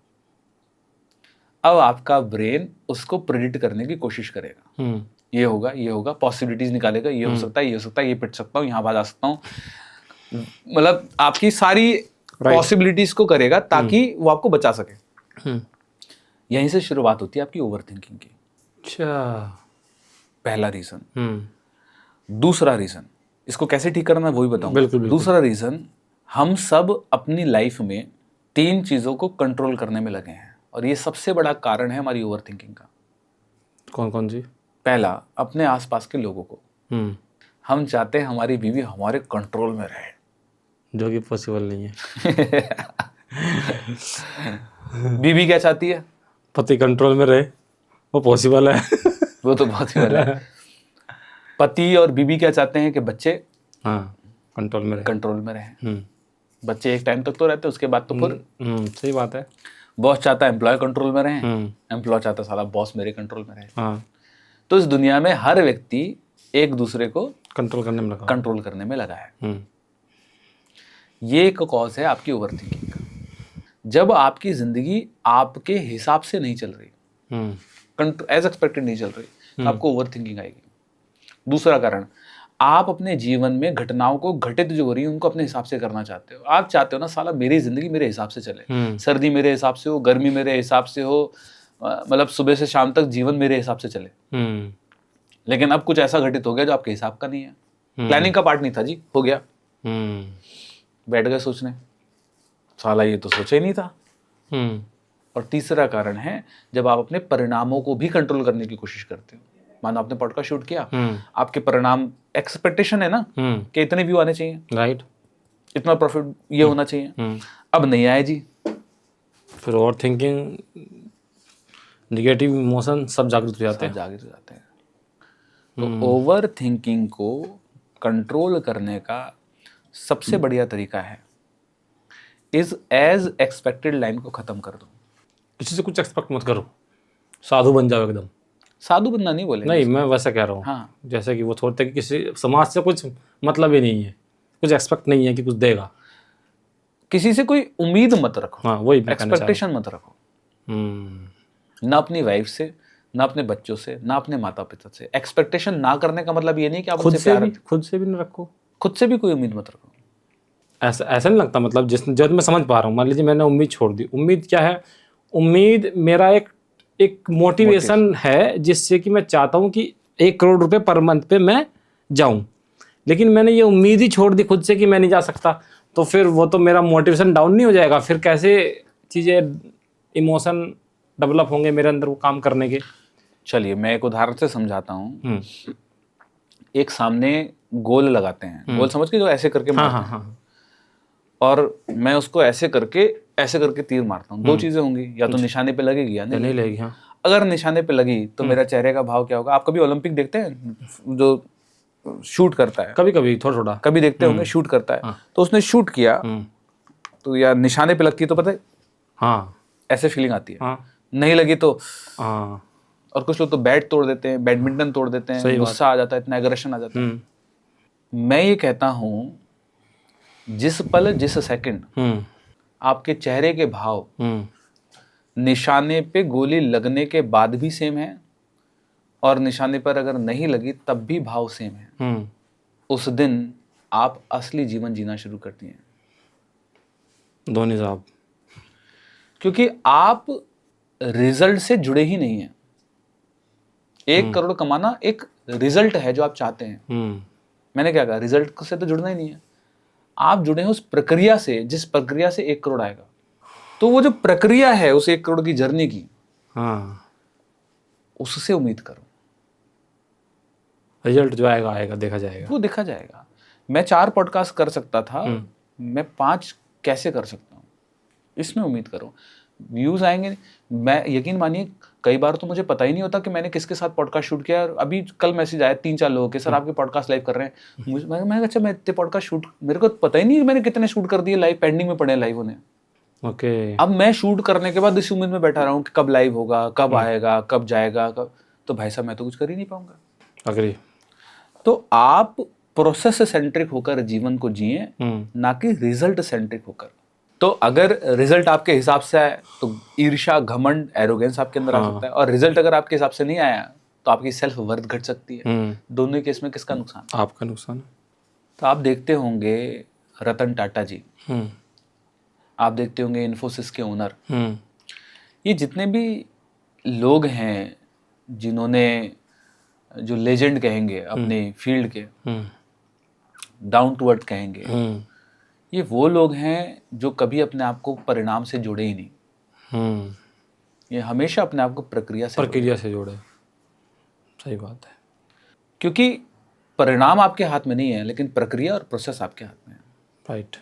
अब आपका ब्रेन उसको प्रेडिक्ट करने की कोशिश करेगा। ये होगा, पॉसिबिलिटीज निकालेगा, ये हो सकता है, ये हो सकता है, ये पिट सकता हूँ, यहाँ बात आ सकता हूँ, मतलब आपकी सारी पॉसिबिलिटीज को करेगा ताकि वो आपको बचा सके। यहीं से शुरुआत होती है आपकी ओवर थिंकिंग की। अच्छा, पहला रीजन। दूसरा रीजन, इसको कैसे ठीक करना है वो भी बताऊंगा। बिल्कुल। दूसरा रीजन, हम सब अपनी लाइफ में 3 चीजों को कंट्रोल करने में लगे हैं, और ये सबसे बड़ा कारण है हमारी ओवर थिंकिंग का। कौन कौन सी? पहला, अपने आसपास के लोगों को। हम चाहते हैं हमारी बीवी हमारे कंट्रोल में रहे, जो कि पॉसिबल नहीं है। बीवी क्या चाहती है? पति कंट्रोल में रहे, वो पॉसिबल है। वो तो पॉसिबल है। पति और बीवी क्या चाहते हैं कि बच्चे कंट्रोल में रहे, कंट्रोल में रहे। बच्चे एक टाइम तक तो रहते हैं, उसके बाद तो फिर सही बात है। बॉस चाहता है एम्प्लॉय कंट्रोल में रहे, एम्प्लॉय चाहता है साला बॉस मेरे कंट्रोल में रहे। तो इस दुनिया में हर व्यक्ति एक दूसरे को कंट्रोल करने में लगा है। ये एक कॉज है आपकी ओवर थिंकिंग का। जब आपकी जिंदगी आपके हिसाब से नहीं चल रही, एज एक्सपेक्टेड नहीं चल रही, तो आपको ओवर थिंकिंग आएगी। दूसरा कारण, आप अपने जीवन में घटनाओं को घटित जो हो रही है उनको अपने हिसाब से करना चाहते हो। आप चाहते हो ना साला मेरी जिंदगी मेरे हिसाब से चले, सर्दी मेरे हिसाब से हो, गर्मी मेरे हिसाब से हो, मतलब सुबह से शाम तक जीवन मेरे हिसाब से चले। लेकिन अब कुछ ऐसा घटित हो गया जो आपके हिसाब का नहीं है, प्लानिंग का पार्ट नहीं था जी, हो गया, बैठ गए सोचने, साला ये तो सोचा ही नहीं था। और तीसरा कारण है, जब आप अपने परिणामों को भी कंट्रोल करने की कोशिश करते हो। मानो आपने पॉडकास्ट शूट किया, आपके परिणाम एक्सपेक्टेशन है ना कि इतने व्यू आने चाहिए, राइट, इतना प्रॉफिट ये होना चाहिए, अब नहीं आए जी, फिर ओवर थिंकिंग, नेगेटिव इमोशन सब जागृत हो जाते हैं। तो ओवर थिंकिंग को कंट्रोल करने का सबसे बढ़िया तरीका है इज एज एक्सपेक्टेड लाइन को खत्म कर दो। किसी से कुछ एक्सपेक्ट मत करो, साधु बन जाओ एकदम। साधु बनना नहीं बोले, नहीं मैं वैसा कह रहा हूँ। हाँ, जैसे कि वो थोड़े कि किसी समाज से कुछ मतलब ही नहीं है, कुछ एक्सपेक्ट नहीं है कि कुछ देगा। किसी से कोई उम्मीद मत रखो। हाँ वही मैं कहना चाह रहा एक्सपेक्टेशन मत रखो, हूँ। ना अपनी वाइफ से, ना अपने बच्चों से, ना अपने माता पिता से। एक्सपेक्टेशन ना करने का मतलब ये नहीं कि आप खुद उनसे से प्यार, भी खुद से भी नहीं रखो, खुद से भी कोई उम्मीद मत रखो। ऐसा ऐसा नहीं लगता, मतलब जब मैं समझ पा रहा हूँ, मान लीजिए मैंने उम्मीद छोड़ दी। उम्मीद क्या है? उम्मीद मेरा एक मोटिवेशन है, जिससे कि मैं चाहता हूँ कि 1 करोड़ रुपए पर मंथ पे मैं जाऊं, लेकिन मैंने ये उम्मीद ही छोड़ दी खुद से कि मैं नहीं जा सकता, तो फिर वो तो मेरा मोटिवेशन डाउन नहीं हो जाएगा? फिर कैसे चीज़ें, इमोशन डेवलप होंगे मेरे अंदर वो काम करने के? चलिए मैं एक उदाहरण से समझाता हूँ। एक सामने गोल लगाते हैं, गोल समझ के जो ऐसे करके मारते हैं, हाँ। और मैं उसको ऐसे करके तीर मारता हूँ। 2 चीजें होंगी, या तो निशाने पे लगेगी या नहीं लगेगी। हाँ, अगर निशाने पे लगी तो मेरा चेहरे का भाव क्या होगा? आप कभी ओलंपिक देखते हैं, जो शूट करता है, कभी कभी थोड़ा कभी देखते होंगे, शूट करता है, तो उसने शूट किया तो या निशाने पे लगती है तो पता है हाँ ऐसे फीलिंग आती है। हाँ नहीं लगी तो, हाँ, और कुछ लोग तो बैट तोड़ देते हैं, बैडमिंटन तोड़ देते हैं, गुस्सा आ जाता है, इतना एग्रेशन आ जाता है। मैं ये कहता हूँ, जिस पल जिस सेकंड आपके चेहरे के भाव निशाने पे गोली लगने के बाद भी सेम है, और निशाने पर अगर नहीं लगी तब भी भाव सेम है, उस दिन आप असली जीवन जीना शुरू करती हैं। धोनी साहब, क्योंकि आप रिजल्ट से जुड़े ही नहीं हैं। 1 करोड़ कमाना एक रिजल्ट है जो आप चाहते हैं। मैंने क्या कहा? रिजल्ट से तो जुड़ना ही नहीं है, आप जुड़े हैं उस प्रक्रिया से, जिस प्रक्रिया से 1 करोड़ आएगा। तो वो जो प्रक्रिया है उस 1 करोड़ की जर्नी की, उससे उम्मीद करो। रिजल्ट जो आएगा आएगा, देखा जाएगा, वो देखा जाएगा। मैं 4 पॉडकास्ट कर सकता था, मैं 5 कैसे कर सकता हूँ, इसमें उम्मीद करो। व्यूज आएंगे, मैं यकीन मानिए कई बार तो मुझे पता ही नहीं होता कि मैंने किसके साथ पॉडकास्ट शूट किया। अभी कल मैसेज आया 3-4 लोगों के, सर आपके पॉडकास्ट लाइव कर रहे हैं। मैं अच्छा, मैं इतने पॉडकास्ट शूट, मेरे को पता ही नहीं मैंने कितने शूट कर दिए, लाइव पेंडिंग में पड़े लाइव होने। ओके। अब मैं शूट करने के बाद इस उम्मीद में बैठा रहा हूँ कि कब लाइव होगा, कब आएगा, कब जाएगा, कब, तो भाई साहब मैं तो कुछ कर ही नहीं पाऊंगा। अग्री। तो आप प्रोसेस से सेंट्रिक होकर जीवन को जिए, ना कि रिजल्ट सेंट्रिक होकर। तो अगर रिजल्ट आपके हिसाब से आए तो ईर्ष्या, घमंड, एरोगेंस आपके अंदर आ सकता है, और रिजल्ट अगर आपके हिसाब से नहीं आया तो आपकी सेल्फ वर्थ घट सकती है। दोनों ही केस में किसका नुकसान? आपका नुकसान। तो आप देखते होंगे रतन टाटा जी, आप देखते होंगे इन्फोसिस के ओनर, ये जितने भी लोग हैं जिन्होंने, जो लेजेंड कहेंगे अपने फील्ड के, डाउन टू अर्थ कहेंगे, ये वो लोग हैं जो कभी अपने आप को परिणाम से जुड़े ही नहीं। ये हमेशा अपने आप को प्रक्रिया से जोड़े। सही बात है। क्योंकि परिणाम आपके हाथ में नहीं है, लेकिन प्रक्रिया और प्रोसेस आपके हाथ में है। राइट।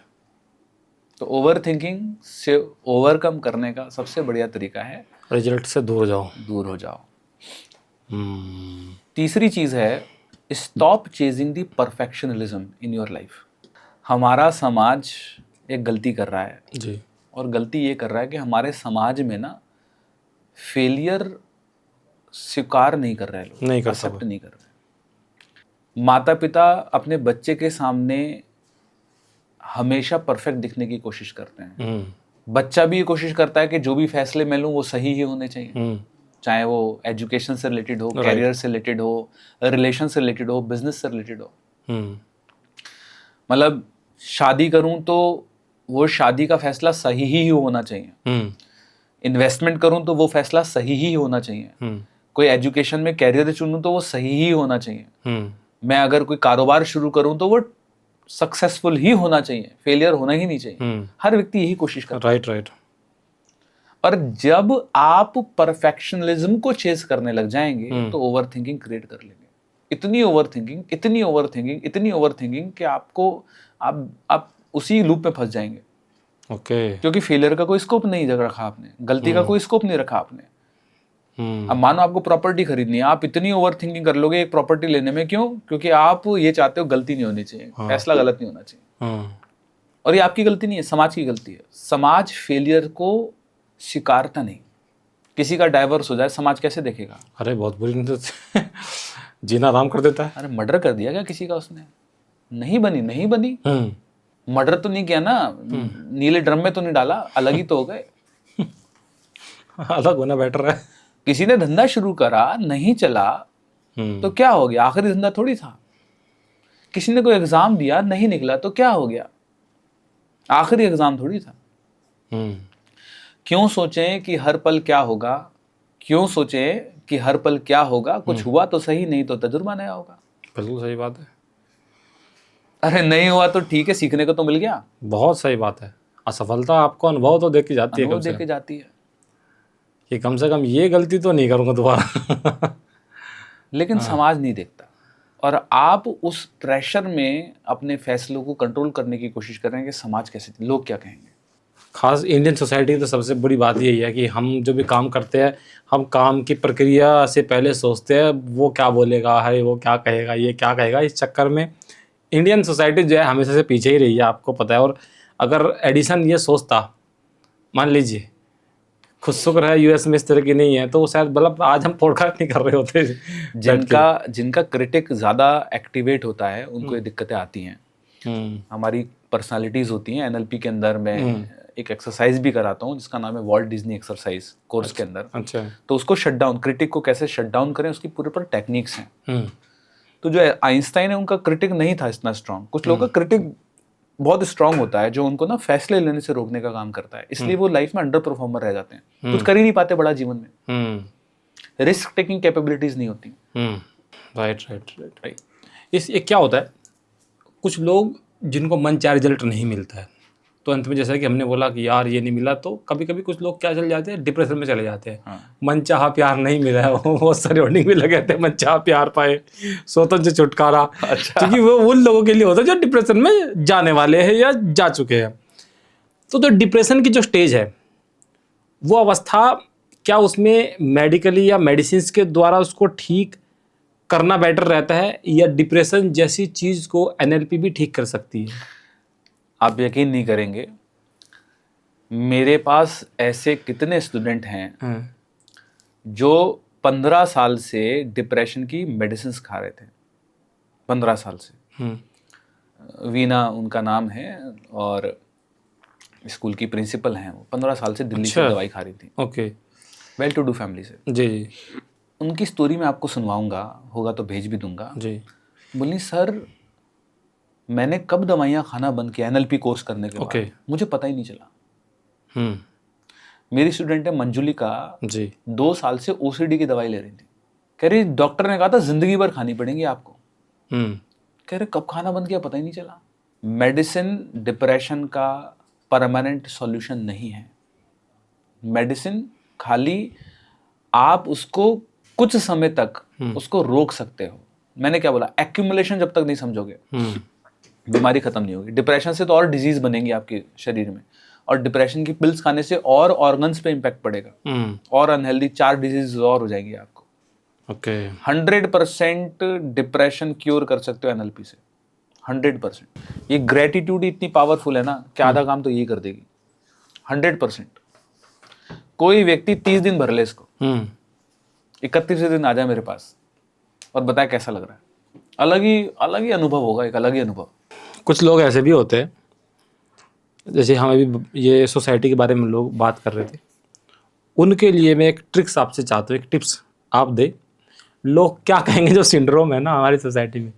तो ओवर थिंकिंग से ओवरकम करने का सबसे बढ़िया तरीका है रिजल्ट से दूर हो जाओ। तीसरी चीज है, stop chasing the perfectionism in your life. हमारा समाज एक गलती कर रहा है जी, और गलती ये कर रहा है कि हमारे समाज में ना फेलियर स्वीकार नहीं कर रहे लोग, नहीं कर एक्सेप्ट नहीं कर रहे। माता पिता अपने बच्चे के सामने हमेशा परफेक्ट दिखने की कोशिश करते हैं। बच्चा भी ये कोशिश करता है कि जो भी फैसले मैं लूँ वो सही ही होने चाहिए, चाहे वो एजुकेशन से रिलेटेड हो, कैरियर से रिलेटेड हो, रिलेशन से रिलेटेड हो, बिजनेस से रिलेटेड हो। मतलब शादी करूं तो वो शादी का फैसला सही ही होना चाहिए, इन्वेस्टमेंट करूं तो वो फैसला सही ही होना चाहिए, कोई एजुकेशन में कैरियर चुनूं तो वो सही ही होना चाहिए, मैं अगर कोई कारोबार शुरू करूं तो वो सक्सेसफुल ही होना चाहिए, फेलियर होना ही नहीं चाहिए। हर व्यक्ति यही कोशिश करता है। राइट। और जब आप परफेक्शनलिज्म को चेस करने लग जाएंगे तो ओवर थिंकिंग क्रिएट कर लेंगे। इतनी ओवर थिंकिंग कि आपको आप उसी लूप में फंस जाएंगे। ओके। क्योंकि फेलियर का कोई स्कोप नहीं रखा आपने, गलती का कोई स्कोप नहीं रखा आपने। अब मानो आपको प्रॉपर्टी खरीदनी है, आप इतनी ओवर थिंकिंग कर लोगे एक प्रॉपर्टी लेने में। क्यों? क्योंकि आप ये चाहते हो गलती नहीं होनी चाहिए, फैसला गलत नहीं होना चाहिए। और ये आपकी गलती नहीं है, समाज की गलती है। समाज फेलियर को स्वीकारता नहीं। किसी का डाइवर्स हो जाए समाज कैसे देखेगा? अरे बहुत बुरी नींद जीना आराम कर देता है। अरे मर्डर कर दिया क्या किसी का उसने? नहीं बनी। मर्डर तो नहीं किया ना, नीले ड्रम में तो नहीं डाला, अलग ही तो हो गए। अलग होना बेटर है। किसी ने धंधा शुरू करा, नहीं चला तो क्या हो गया? आखिरी धंधा थोड़ी था। किसी ने कोई एग्जाम दिया, नहीं निकला तो क्या हो गया? आखिरी एग्जाम थोड़ी था। क्यों सोचें कि हर पल क्या होगा? क्यों सोचें कि हर पल क्या होगा? कुछ हुआ तो सही, नहीं तो तजुर्बा नया होगा। बिल्कुल सही बात है। अरे नहीं हुआ तो ठीक है, सीखने को तो मिल गया। बहुत सही बात है। असफलता आपको अनुभव तो देके जाती है, अनुभव देके जाती है कि कम से कम ये गलती तो नहीं करूंगा दोबारा। लेकिन समाज नहीं देखता, और आप उस प्रेशर में अपने फैसलों को कंट्रोल करने की कोशिश कर रहे हैं कि समाज कैसे, लोग क्या कहेंगे। खास इंडियन सोसाइटी की तो सबसे बड़ी बात यही है कि हम जो भी काम करते हैं, हम काम की प्रक्रिया से पहले सोचते हैं वो क्या बोलेगा, है वो क्या कहेगा, ये क्या कहेगा। इस चक्कर में इंडियन सोसाइटी जो है हमेशा से पीछे ही रही है, आपको पता है। और अगर एडिसन ये सोचता, मान लीजिए खुद शुक्र है यूएस में इस तरह की नहीं है, तो शायद मतलब आज हम पॉडकास्ट नहीं कर रहे होते। जिनका क्रिटिक ज़्यादा एक्टिवेट होता है उनको ये दिक्कतें आती हैं। हमारी पर्सनालिटीज़ होती हैं। एनएलपी के अंदर मैं एक एक्सरसाइज भी कराता हूँ जिसका नाम है वॉल्ट डिज्नी एक्सरसाइज कोर्स के अंदर। अच्छा। तो उसको शट डाउन, क्रिटिक को कैसे शट डाउन करें, उसकी पूरे पर टेक्निक्स हैं। तो जो आइंस्टाइन है उनका क्रिटिक नहीं था इतना स्ट्रांग। कुछ लोगों का क्रिटिक बहुत स्ट्रांग होता है जो उनको ना फैसले लेने से रोकने का काम करता है, इसलिए वो लाइफ में अंडर परफॉर्मर रह जाते हैं, कुछ कर ही नहीं पाते बड़ा जीवन में। रिस्क टेकिंग कैपेबिलिटीज नहीं होती। राइट। इस ये क्या होता है, कुछ लोग जिनको मन चाह रिजल्ट नहीं मिलता है, तो अंत में जैसा कि हमने बोला कि यार ये नहीं मिला, तो कभी कभी कुछ लोग क्या चले जाते हैं, डिप्रेशन में चले जाते हैं। मन चाह प्यार नहीं मिला है, वो सराउंडिंग भी लगे थे मन चाह प्यार पाए, स्वतंत्र से छुटकारा। अच्छा। क्योंकि वो उन लोगों के लिए होता है जो डिप्रेशन में जाने वाले हैं या जा चुके हैं। तो डिप्रेशन की जो स्टेज है, वो अवस्था क्या उसमें मेडिकली या मेडिसिन के द्वारा उसको ठीक करना बेटर रहता है, या डिप्रेशन जैसी चीज़ को एनएलपी भी ठीक कर सकती है? आप यकीन नहीं करेंगे, मेरे पास ऐसे कितने स्टूडेंट हैं जो 15 साल से डिप्रेशन की मेडिसिन खा रहे थे। 15 साल से। वीना उनका नाम है और स्कूल की प्रिंसिपल हैं। वो 15 साल से दिल्ली से दवाई खा रही थी। Okay. Well to do family से। जी। उनकी स्टोरी मैं आपको सुनवाऊंगा, होगा तो भेज भी दूंगा। जी। बोली सर मैंने कब दवाइयाँ खाना बंद किया एनएलपी कोर्स करने के बाद, मुझे पता ही नहीं चला। मेरी स्टूडेंट है मंजुलिका जी, 2 साल से ओसीडी की दवाई ले रही थी। कह रही डॉक्टर ने कहा था जिंदगी भर खानी पड़ेगी आपको। कह रहे कब खाना बंद किया पता ही नहीं चला। मेडिसिन डिप्रेशन का परमानेंट सॉल्यूशन नहीं है। मेडिसिन खाली आप उसको कुछ समय तक उसको रोक सकते हो। मैंने क्या बोला, एक्यूमुलेशन जब तक नहीं समझोगे बीमारी खत्म नहीं होगी। डिप्रेशन से तो और डिजीज बनेंगी आपके शरीर में, और डिप्रेशन की पिल्स खाने से और ऑर्गन्स पे इम्पैक्ट पड़ेगा, और अनहेल्दी 4 डिजीज और हो जाएगी आपको। ओके। 100% डिप्रेशन क्योर कर सकते हो एनएलपी से, 100%। ये ग्रेटिट्यूड इतनी पावरफुल है ना कि आधा काम तो यही कर देगी। 100%। कोई व्यक्ति 30 दिन भर ले इसको, 31वें दिन आ जाए मेरे पास और बताए कैसा लग रहा है, अलग ही अनुभव होगा, एक अलग ही अनुभव। कुछ लोग ऐसे भी होते हैं, जैसे हम अभी ये सोसाइटी के बारे में लोग बात कर रहे थे, उनके लिए मैं एक ट्रिक्स आपसे चाहता हूँ, एक टिप्स आप दे। लोग क्या कहेंगे जो सिंड्रोम है ना हमारी सोसाइटी में,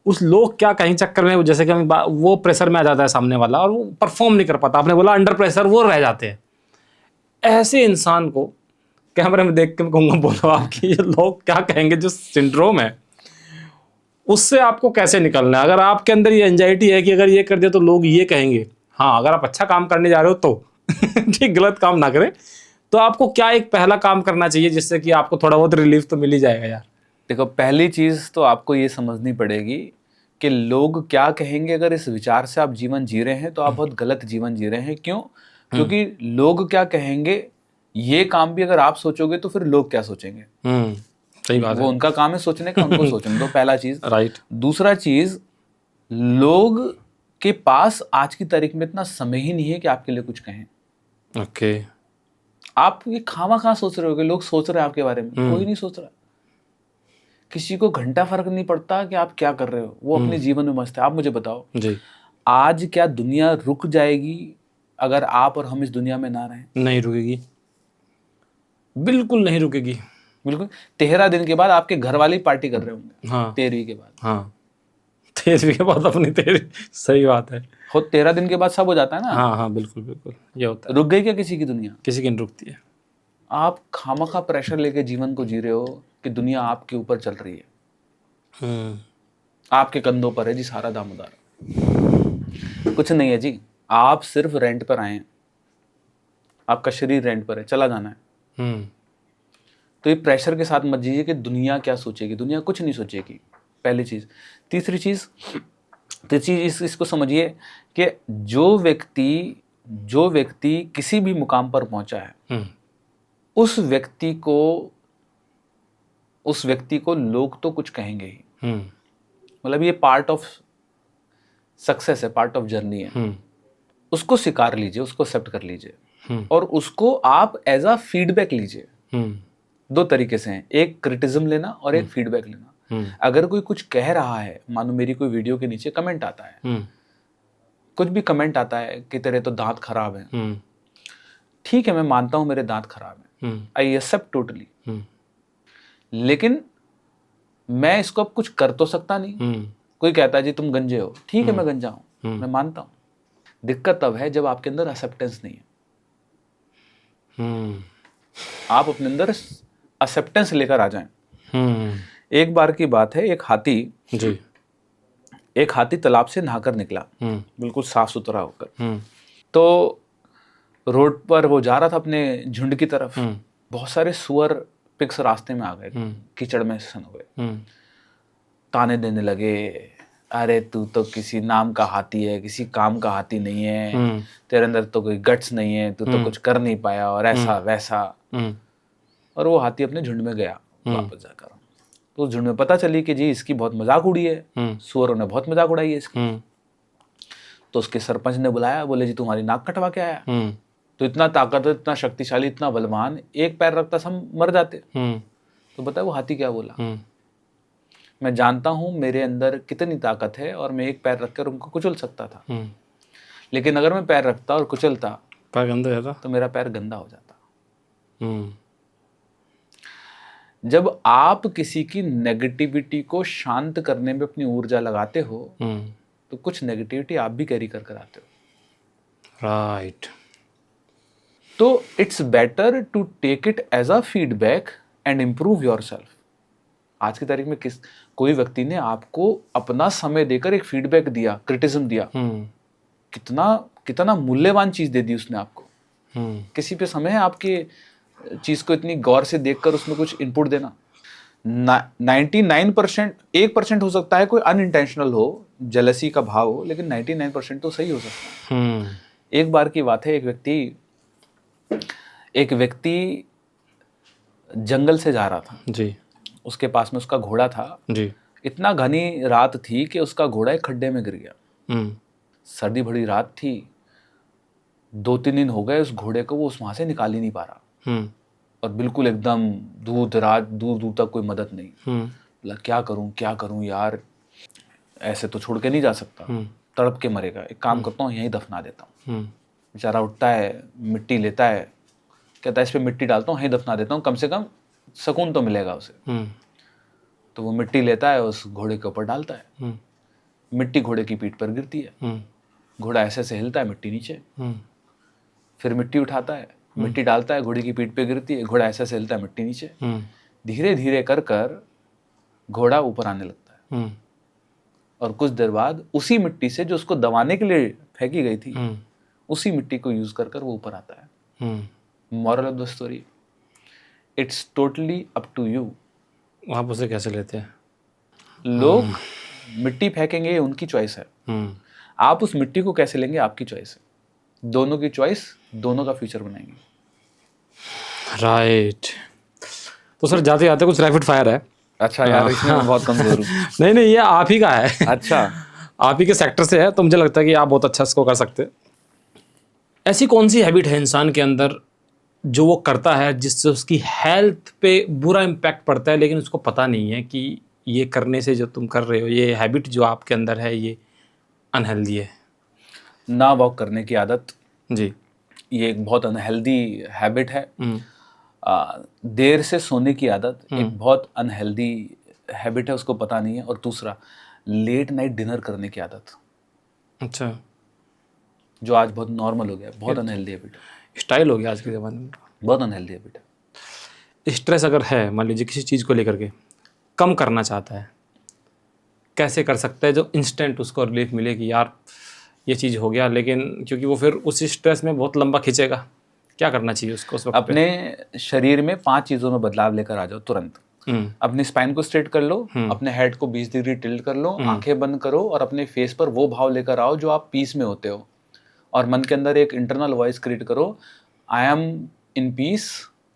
उस लोग क्या कहीं चक्कर में जैसे कि हम वो प्रेशर में आ जाता है सामने वाला और वो परफॉर्म नहीं कर पाता, आपने बोला अंडर प्रेशर वो रह जाते हैं। ऐसे इंसान को कैमरे में देख के मैं कहूँगा बोलो आपकी ये लोग क्या कहेंगे जो सिंड्रोम है, उससे आपको कैसे निकलना है? अगर आपके अंदर ये एंजाइटी है कि अगर ये कर दिया तो लोग ये कहेंगे, हाँ अगर आप अच्छा काम करने जा रहे हो तो ठीक, गलत काम ना करें, तो आपको क्या एक पहला काम करना चाहिए जिससे कि आपको थोड़ा बहुत रिलीफ तो मिल ही जाएगा यार? देखो, पहली चीज तो आपको ये समझनी पड़ेगी कि लोग क्या कहेंगे। अगर इस विचार से आप जीवन जी रहे हैं तो आप बहुत गलत जीवन जी रहे हैं। क्यों? क्योंकि लोग क्या कहेंगे ये काम भी अगर आप सोचोगे तो फिर लोग क्या सोचेंगे। सही बात वो उनका काम है सोचने का, उनको सोचने दो, पहला चीज। राइट। दूसरा चीज, लोग आपके पास आज की तारीख में इतना समय ही नहीं है कि आपके लिए कुछ कहें। ओके। आप ये खामा सोच रहे होगे, लोग सोच रहे हैं आपके बारे में, कोई नहीं सोच रहा। किसी को घंटा फर्क नहीं पड़ता कि आप क्या कर रहे हो, वो अपने जीवन में मस्त है। आप मुझे बताओ जी, आज क्या दुनिया रुक जाएगी अगर आप और हम इस दुनिया में ना रहें? नहीं रुकेगी, बिल्कुल नहीं रुकेगी। बिल्कुल। 13 दिन के बाद आपके घर वाले ही पार्टी कर रहे होंगे। हाँ 13वीं के बाद। हाँ, 13वीं के बाद अपनी 13, सही बात है। हो 13 दिन के बाद सब हो जाता है ना। हाँ हाँ, बिल्कुल बिल्कुल, ये होता है। रुक गई क्या किसी की दुनिया? किसी की नहीं रुकती है। आप खामखा प्रेशर लेके जीवन को जी रहे हो कि दुनिया आपके ऊपर चल रही है, आपके कंधों पर है जी सारा दामोदार। कुछ नहीं है जी, आप सिर्फ रेंट पर आए हैं, आपका शरीर रेंट पर है, चला जाना है। तो ये प्रेशर के साथ मत जीजिए कि दुनिया क्या सोचेगी। दुनिया कुछ नहीं सोचेगी, पहली चीज। तीसरी चीज इसको समझिए कि जो व्यक्ति किसी भी मुकाम पर पहुंचा है, उस व्यक्ति को लोग तो कुछ कहेंगे ही। मतलब ये पार्ट ऑफ सक्सेस है, पार्ट ऑफ जर्नी है। उसको स्वीकार लीजिए, उसको एक्सेप्ट कर लीजिए और उसको आप एज अ फीडबैक लीजिए। दो तरीके से हैं, एक क्रिटिज्म लेना और एक फीडबैक लेना। अगर कोई कुछ कह रहा है, मानो मेरी कोई वीडियो के नीचे कमेंट आता है, कुछ भी कमेंट आता है कि तेरे तो दांत खराब हैं, ठीक है, मैं मानता हूं मेरे दांत खराब हैं, आई एक्सेप्ट टोटली, लेकिन मैं इसको अब कुछ कर तो सकता नहीं। कोई कहता है जी तुम गंजे हो, ठीक है मैं गंजा हूं, मैं मानता हूं। दिक्कत तब है जब आपके अंदर एक्सेप्टेंस नहीं है। आप अपने अंदर एक्सेप्टेंस लेकर आ जाएं। एक बार की बात है, एक हाथी तालाब से नहाकर निकला, बिल्कुल साफ सुथरा होकर। तो रोड पर वो जा रहा था अपने झुंड की तरफ। बहुत सारे सुअर पिग्स रास्ते में आ गए, कीचड़ में सन हो गए, ताने देने लगे, अरे तू तो किसी नाम का हाथी है, किसी काम का हाथी नहीं है, तेरे अंदर तो कोई गट्स नहीं है, तू तो कुछ कर नहीं पाया, और ऐसा वैसा। और वो हाथी अपने झुंड में गया वापस जाकर। तो झुंड में पता चली कि जी इसकी बहुत मजाक उड़ी है, सुअरों ने बहुत मजाक उड़ाई है इसकी। तो उसके सरपंच ने बुलाया, बोले जी तुम्हारी नाक कटवा के आया। तो इतना ताकतवर, इतना शक्तिशाली, इतना बलवान, एक पैर रखता हम मर जाते। तो बताए वो हाथी क्या बोला, मैं जानता हूं मेरे अंदर कितनी ताकत है और मैं एक पैर रखकर उनको कुचल सकता था, लेकिन अगर मैं पैर रखता और कुचलता, पैर गंदा हो जाता, तो मेरा पैर गंदा हो जाता। जब आप किसी की नेगेटिविटी को शांत करने में अपनी ऊर्जा लगाते हो, तो कुछ नेगेटिविटी आप भी कैरी कर आते हो। राइट। तो it's better to take it as a feedback and improve yourself. आज की तारीख में कोई व्यक्ति ने आपको अपना समय देकर एक फीडबैक दिया, क्रिटिसिज्म दिया, कितना मूल्यवान चीज दे दी उसने आपको। किसी पे समय है आपके चीज को इतनी गौर से देखकर उसमें कुछ इनपुट देना। 99%, 1% हो सकता है कोई अनइंटेंशनल हो, जेलसी का भाव हो, लेकिन 99% तो सही हो सकता है। एक बार की बात है, एक व्यक्ति जंगल से जा रहा था जी, उसके पास में उसका घोड़ा था जी। इतना घनी रात थी कि उसका घोड़ा एक खड्डे में गिर गया। सर्दी भरी रात थी, 2-3 दिन हो गए उस घोड़े को वो वहां से निकाल ही नहीं पा रहा, और बिल्कुल एकदम दूर दूर तक कोई मदद नहीं। बोला क्या करूं यार, ऐसे तो छोड़ के नहीं जा सकता, तड़प के मरेगा, एक काम करता हूँ यहीं दफना देता हूँ। बेचारा उठता है, मिट्टी लेता है, कहता है इस पे मिट्टी डालता हूँ, यहीं दफना देता हूँ, कम से कम सुकून तो मिलेगा उसे। तो वो मिट्टी लेता है, उस घोड़े के ऊपर डालता है, मिट्टी घोड़े की पीठ पर गिरती है, घोड़ा ऐसे से हिलता है, मिट्टी नीचे, फिर मिट्टी उठाता है, मिट्टी डालता है, घोड़े की पीठ पे गिरती है, घोड़ा ऐसे से हिलता है, मिट्टी नीचे। धीरे धीरे कर घोड़ा ऊपर आने लगता है, और कुछ देर बाद उसी मिट्टी से जो उसको दबाने के लिए फेंकी गई थी, उसी मिट्टी को यूज कर वो ऊपर आता है। Moral of the story, it's totally up to you. आप उसे कैसे लेते हैं? लोग मिट्टी फेंकेंगे, उनकी चॉइस है। आप उस मिट्टी को कैसे लेंगे, आपकी चॉइस है। दोनों की चॉइस दोनों का फ्यूचर बनाएंगे। राइट। तो सर जाते जाते कुछ रैपिड फायर है। अच्छा यार, इसमें मैं बहुत कमजोर हूँ। नहीं, ये आप ही का है। अच्छा, आप ही के सेक्टर से है, तो मुझे लगता है कि आप बहुत अच्छा इसको कर सकते हैं। ऐसी कौन सी हैबिट है इंसान के अंदर जो वो करता है जिससे उसकी हेल्थ पे बुरा इम्पैक्ट पड़ता है, लेकिन उसको पता नहीं है कि ये करने से जो तुम कर रहे हो, ये हैबिट जो आपके अंदर है, ये अनहेल्दी है? ना वॉक करने की आदत, जी। ये एक बहुत अनहेल्दी हैबिट है। देर से सोने की आदत एक बहुत अनहेल्दी हैबिट है, उसको पता नहीं है। और दूसरा, लेट नाइट डिनर करने की आदत, अच्छा, जो आज बहुत नॉर्मल हो गया, बहुत अनहेल्दी हैबिट है, स्टाइल हो गया आज के ज़माने में। बहुत अनहेल्दी हैबिट है। स्ट्रेस अगर है, मान लीजिए किसी चीज़ को लेकर के कम करना चाहता है, कैसे कर सकता है जो इंस्टेंट उसको रिलीफ मिले कि यार ये चीज़ हो गया, लेकिन क्योंकि वो फिर उस स्ट्रेस में बहुत लंबा खींचेगा, क्या करना चाहिए उसको उस वक्त पे? अपने शरीर में 5 चीज़ों में बदलाव लेकर आ जाओ तुरंत। अपने स्पाइन को स्ट्रेट कर लो, अपने हेड को 20 डिग्री टिल्ट कर लो, आंखें बंद करो और अपने फेस पर वो भाव लेकर आओ जो आप पीस में होते हो, और मन के अंदर एक इंटरनल वॉइस क्रिएट करो, I am in peace,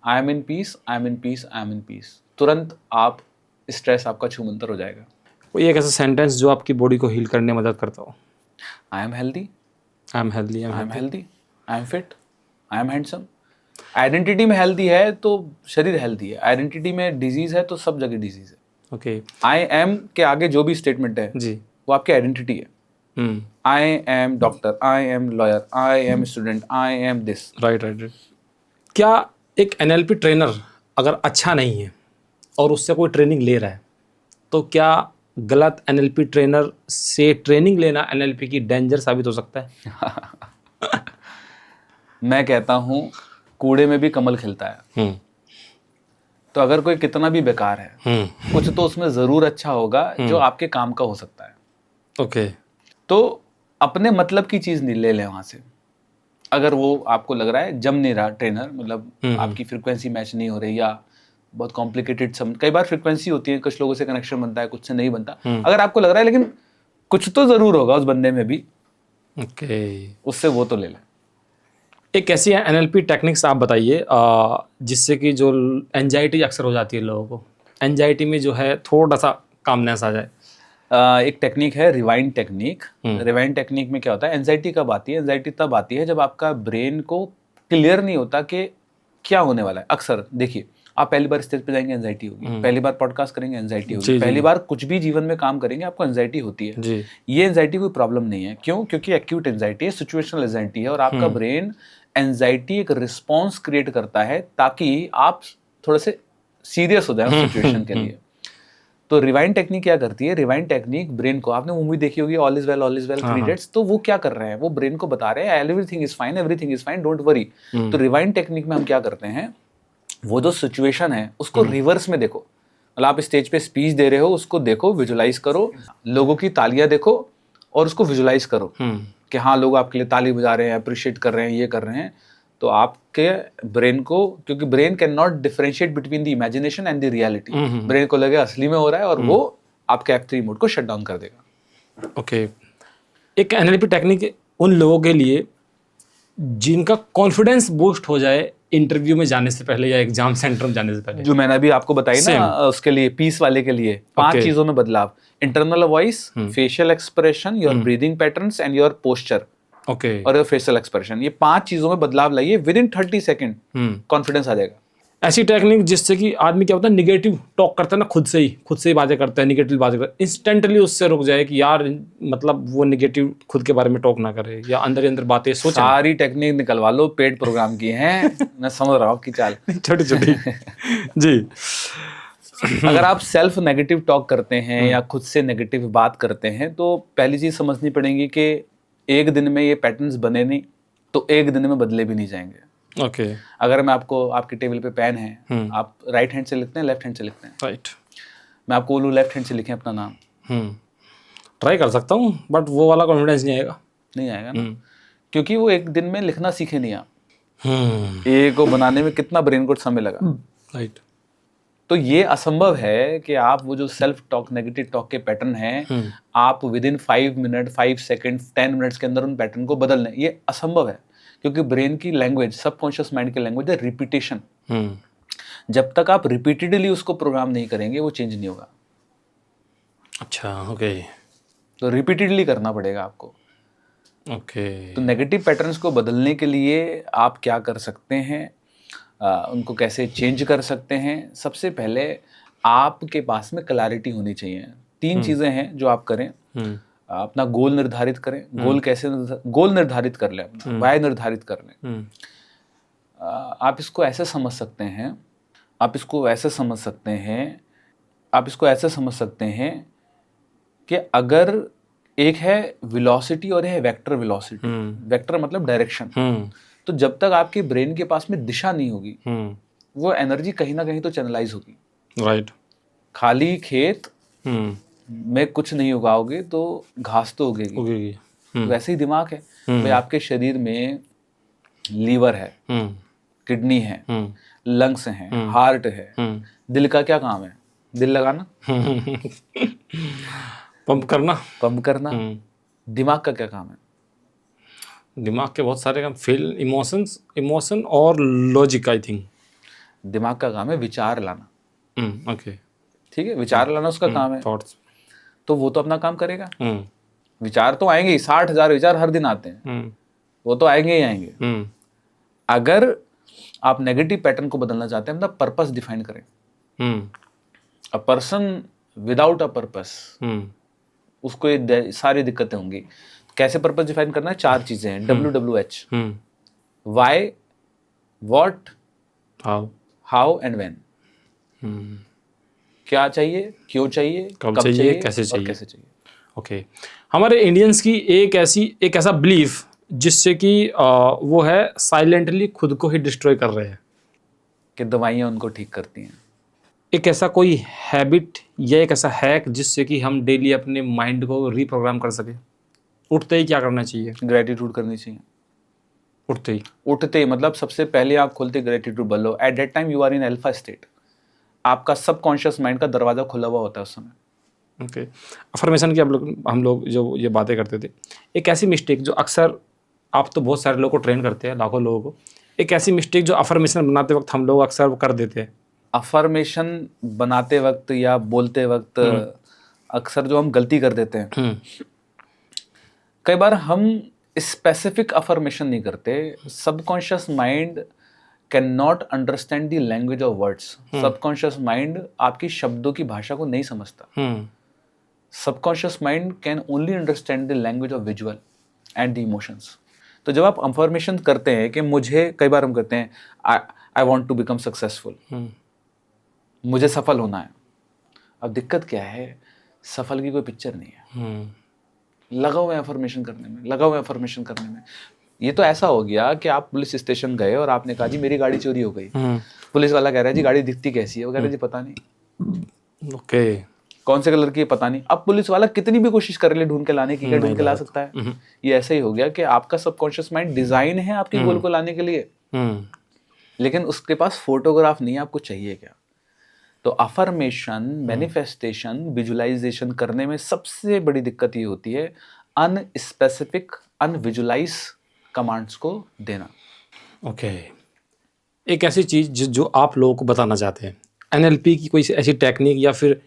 I am in peace, I am in peace, I am in peace. तुरंत आप स्ट्रेस आपका छूमंतर हो जाएगा। कोई एक ऐसा सेंटेंस जो आपकी बॉडी को हील करने में मदद करता हो? I am healthy, I am healthy, I am healthy, I am fit, I am handsome. Identity में हेल्दी है तो शरीर हेल्दी है, आइडेंटिटी में डिजीज है तो सब जगह डिजीज है। ओके। आई एम के आगे जो भी स्टेटमेंट है जी। वो आपकी आइडेंटिटी है। I am doctor, I am lawyer, I am student, I am this. Right right right. क्या एक एनएलपी ट्रेनर अगर अच्छा नहीं है और उससे कोई ट्रेनिंग ले रहा है, तो क्या गलत एनएलपी ट्रेनर से ट्रेनिंग लेना एनएलपी की डेंजर साबित हो सकता है? मैं कहता हूँ कूड़े में भी कमल खिलता है। तो अगर कोई कितना भी बेकार है, कुछ तो उसमें जरूर अच्छा होगा जो आपके काम का हो सकता है। ओके। तो अपने मतलब की चीज नहीं ले लें वहां से। अगर वो आपको लग रहा है जम नहीं रहा ट्रेनर, मतलब आपकी फ्रीक्वेंसी मैच नहीं हो रही, या बहुत कॉम्प्लिकेटेड कई बार फ्रीक्वेंसी होती है, कुछ लोगों से कनेक्शन बनता है, कुछ से नहीं बनता। अगर आपको लग रहा है लेकिन कुछ तो जरूर होगा उस बंदे में भी, ओके, उससे वो तो ले लें। एक ऐसी एनएलपी टेक्निक्स आप बताइए जिससे कि जो एंजाइटी अक्सर हो जाती है लोगों को, एंजाइटी में जो है थोड़ा सा कामनेस आ जाए। एक टेक्निक है रिवाइंड टेक्निक। रिवाइंड टेक्निक में क्या होता है, एंजाइटी कब आती है? एंजाइटी तब आती है जब आपका ब्रेन को क्लियर नहीं होता कि क्या होने वाला है। अक्सर देखिए, आप पहली बार स्टेज पे जाएंगे एंजाइटी होगी, पहली बार पॉडकास्ट करेंगे एंजाइटी होगी, पहली बार कुछ भी जीवन में काम करेंगे आपको एंजाइटी होती है। ये एंजाइटी कोई प्रॉब्लम नहीं है। क्यों? क्योंकि एक्यूट एंजाइटी है, सिचुएशनल एंजाइटी है, और आपका ब्रेन एंजाइटी एक रिस्पॉन्स क्रिएट करता है ताकि आप थोड़े से सीरियस हो जाए उस सिचुएशन के लिए। तो रिवाइंड टेक्निक क्या करती है? रिवाइंड टेक्निक ब्रेन को, आपने मूवी देखी होगी all is well, all is well, 3 idiots, तो वो क्या कर रहे हैं? वो ब्रेन को बता रहे हैं everything is fine, everything is fine, don't worry. तो रिवाइंड टेक्निक में हम क्या करते हैं, वो जो सिचुएशन है उसको रिवर्स में देखो। मतलब आप स्टेज पे स्पीच दे रहे हो, उसको देखो, विजुलाइज करो, लोगों की तालियां देखो और उसको विजुलाइज करो कि हाँ लोग आपके लिए ताली बजा रहे हैं, अप्रिशिएट कर रहे हैं, ये कर रहे हैं। तो आपके ब्रेन को, क्योंकि brain can not differentiate between the imagination and the reality, brain को लगेगा असली में हो रहा है और वो आपके F3 मोड को शट डाउन कर देगा। ओके। एक एनएलपी टेक्निक उन लोगों के लिए जिनका कॉन्फिडेंस बूस्ट हो जाए इंटरव्यू में जाने से पहले या एग्जाम सेंटर में जाने से पहले, जो मैंने अभी आपको बताई ना, उसके लिए पीस वाले के लिए 5 चीजों में बदलाव: internal voice, facial expression, your breathing patterns and your posture, okay, और फेशियल एक्सप्रेशन। ये 5 चीजों में बदलाव लाइए, विद इन 30 सेकेंड कॉन्फिडेंस आ जाएगा। ऐसी टेक्निक जिससे कि आदमी क्या होता है, निगेटिव टॉक करता है ना, खुद से ही बातें करता है, निगेटिव बातें करता है, इंस्टेंटली उससे रुक जाए कि यार मतलब वो निगेटिव खुद के बारे में टॉक ना करे या अंदर ही अंदर बातें सोचे। सारी टेक्निक निकलवा लो, पेड प्रोग्राम की हैं। मैं समझ रहा हूँ आपकी चाल, छोटी छोटी। जी। अगर आप सेल्फ नेगेटिव टॉक करते हैं या खुद से नेगेटिव बात करते हैं, तो पहली चीज समझनी पड़ेगी कि एक दिन में ये पैटर्न्स बने नहीं, तो एक दिन में बदले भी नहीं जाएंगे। ओके। अगर मैं आपको, आपके टेबल पे पेन है, आप राइट हैंड से लिखते हैं, लेफ्ट हैंड से लिखते हैं? राइट। मैं आपको बोलूँ लेफ्ट हैंड से लिखें अपना नाम, ट्राई कर सकता हूँ, बट वो वाला कॉन्फिडेंस नहीं आएगा। नहीं आएगा ना, क्योंकि वो एक दिन में लिखना सीखे नहीं आप। ए को बनाने में कितना ब्रेन को समय लगा। राइट। तो ये असंभव है कि आप वो जो सेल्फ टॉक, नेगेटिव टॉक के पैटर्न हैं, आप with in 5 minute, 5 second, 10 minutes के अंदर उन पैटर्न को बदल लें। ये असंभव है, क्योंकि ब्रेन की लैंग्वेज, सबकॉन्शियस माइंड की लैंग्वेज है रिपीटेशन। जब तक आप रिपीटेडली उसको प्रोग्राम नहीं करेंगे, वो चेंज नहीं होगा। अच्छा, ओके। तो रिपीटेडली करना पड़ेगा आपको। ओके। तो नेगेटिव पैटर्न्स को बदलने के लिए आप क्या कर सकते हैं, उनको कैसे चेंज कर सकते हैं? सबसे पहले आपके पास में क्लैरिटी होनी चाहिए। 3 चीज़ें हैं जो आप करें। अपना गोल निर्धारित करें। गोल कैसे गोल निर्धारित कर लें, अपना वाय निर्धारित कर लें। आप इसको ऐसे समझ सकते हैं, आप इसको ऐसे समझ सकते हैं, आप इसको ऐसे समझ सकते हैं कि अगर एक है वेलोसिटी और है वेक्टर वेलोसिटी। वेक्टर मतलब डायरेक्शन। तो जब तक आपके ब्रेन के पास में दिशा नहीं होगी, वो एनर्जी कहीं ना कहीं तो चैनलाइज होगी। राइट। खाली खेत में कुछ नहीं उगाओगे तो घास तो उगेगी। वैसे ही दिमाग है भाई, आपके शरीर में लीवर है, किडनी है, लंग्स हैं, हार्ट है। दिल का क्या काम है? दिल लगाना, पंप करना। दिमाग का क्या काम है? दिमाग के बहुत सारे काम, फील, इमोशन और लॉजिक, आई थिंक। दिमाग का काम है विचार लाना। ओके। ठीक है, विचार लाना उसका काम है। थॉट्स। तो वो तो अपना काम करेगा। विचार तो आएंगे ही, 60,000 विचार हर दिन आते हैं, वो तो आएंगे ही आएंगे। अगर आप नेगेटिव पैटर्न को बदलना चाहते हैं, मतलब पर्पस डिफाइन करें। A person without a purpose, उसको ये सारी दिक्कतें होंगी। कैसे पर्पस डिफाइन करना है? 4 चीजें हैं, WWH। Why, what, how and when. क्या चाहिए, क्यों चाहिए, कब चाहिए, कैसे और कैसे चाहिए। ओके। हमारे इंडियंस की एक ऐसा बिलीफ जिससे कि वो है साइलेंटली खुद को ही डिस्ट्रॉय कर रहे हैं, कि दवाइयाँ उनको ठीक करती हैं। एक ऐसा कोई हैबिट या एक ऐसा हैक जिससे कि हम डेली अपने माइंड को रीप्रोग्राम कर सके? उठते ही क्या करना चाहिए? ग्रेटिट्यूड करनी चाहिए। उठते ही मतलब सबसे पहले आप खोलते ग्रेटिट्यूड बोलो। At that time you are in alpha state. आपका सबकॉन्शियस माइंड का दरवाजा खुला हुआ होता है उस समय। ओके। अफर्मेशन की हम लोग जो ये बातें करते थे, एक ऐसी मिस्टेक जो अक्सर, आप तो बहुत सारे लोगों को ट्रेन करते हैं, लाखों लोगों को, एक ऐसी मिस्टेक जो अफर्मेशन बनाते वक्त हम लोग अक्सर कर देते हैं। अफर्मेशन बनाते वक्त या बोलते वक्त अक्सर जो हम गलती कर देते हैं, कई बार हम स्पेसिफिक अफर्मेशन नहीं करते। Subconscious mind can not understand the language of words. Subconscious mind आपकी शब्दों की भाषा को नहीं समझता। Subconscious mind can only understand the language of visual and the emotions. तो जब आप अफर्मेशन करते हैं कि मुझे, कई बार हम कहते हैं I want to become successful, मुझे सफल होना है। अब दिक्कत क्या है, सफल की कोई पिक्चर नहीं है। लगा हुआ है अफर्मेशन करने में। ये तो ऐसा हो गया कि आप पुलिस स्टेशन गए और आपने कहा जी मेरी गाड़ी चोरी हो गई। पुलिस वाला कह रहा है जी गाड़ी दिखती कैसी है? वो कह रहा है जी पता नहीं। ओके। कौन से कलर की है? पता नहीं। अब पुलिस वाला कितनी भी कोशिश कर ले ढूंढ के लाने की, क्या ढूंढ के ला सकता है? ये ऐसा ही हो गया कि आपका सबकॉन्शियस माइंड डिजाइन है आपके गोल को लाने के लिए, लेकिन उसके पास फोटोग्राफ नहीं है। आपको चाहिए क्या? तो अफर्मेशन, मैनिफेस्टेशन, विजुअलाइजेशन करने में सबसे बड़ी दिक्कत ये होती है अनस्पेसिफिक, अनविजुअलाइज कमांड्स को देना। ओके। एक ऐसी चीज जो आप लोगों को बताना चाहते हैं, NLP की कोई ऐसी टेक्निक या फिर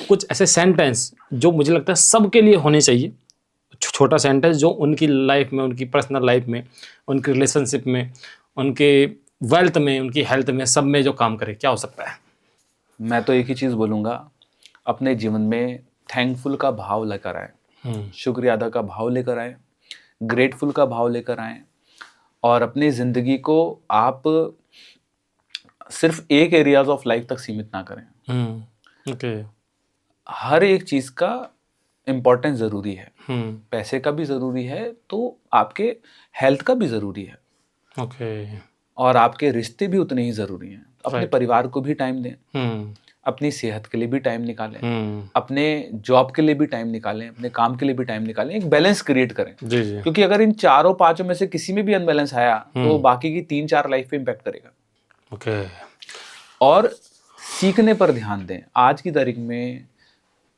कुछ ऐसे सेंटेंस जो मुझे लगता है सबके लिए होने चाहिए, छोटा सेंटेंस जो उनकी लाइफ में, उनकी पर्सनल लाइफ में, उनकी रिलेशनशिप में, उनके वेल्थ में, उनकी हेल्थ में, सब में जो काम करे, क्या हो सकता है? मैं तो एक ही चीज़ बोलूँगा, अपने जीवन में थैंकफुल का भाव लेकर आए, शुक्रिया अदा का भाव लेकर आए, ग्रेटफुल का भाव लेकर आए, और अपनी ज़िंदगी को आप सिर्फ एक एरियाज ऑफ लाइफ तक सीमित ना करें। ओके। हर एक चीज़ का इम्पोर्टेंस ज़रूरी है। पैसे का भी ज़रूरी है, तो आपके हेल्थ का भी ज़रूरी है। ओके। और आपके रिश्ते भी उतने ही ज़रूरी हैं। अपने परिवार को भी टाइम दें, अपनी सेहत के लिए भी टाइम निकालें, अपने जॉब के लिए भी टाइम निकालें, अपने काम के लिए भी टाइम निकालें, एक बैलेंस क्रिएट करें। जी। क्योंकि अगर इन 4-5 में से किसी में भी अनबैलेंस आया तो बाकी की 3-4 लाइफ पे इम्पैक्ट करेगा। ओके। और सीखने पर ध्यान दें। आज की तारीख में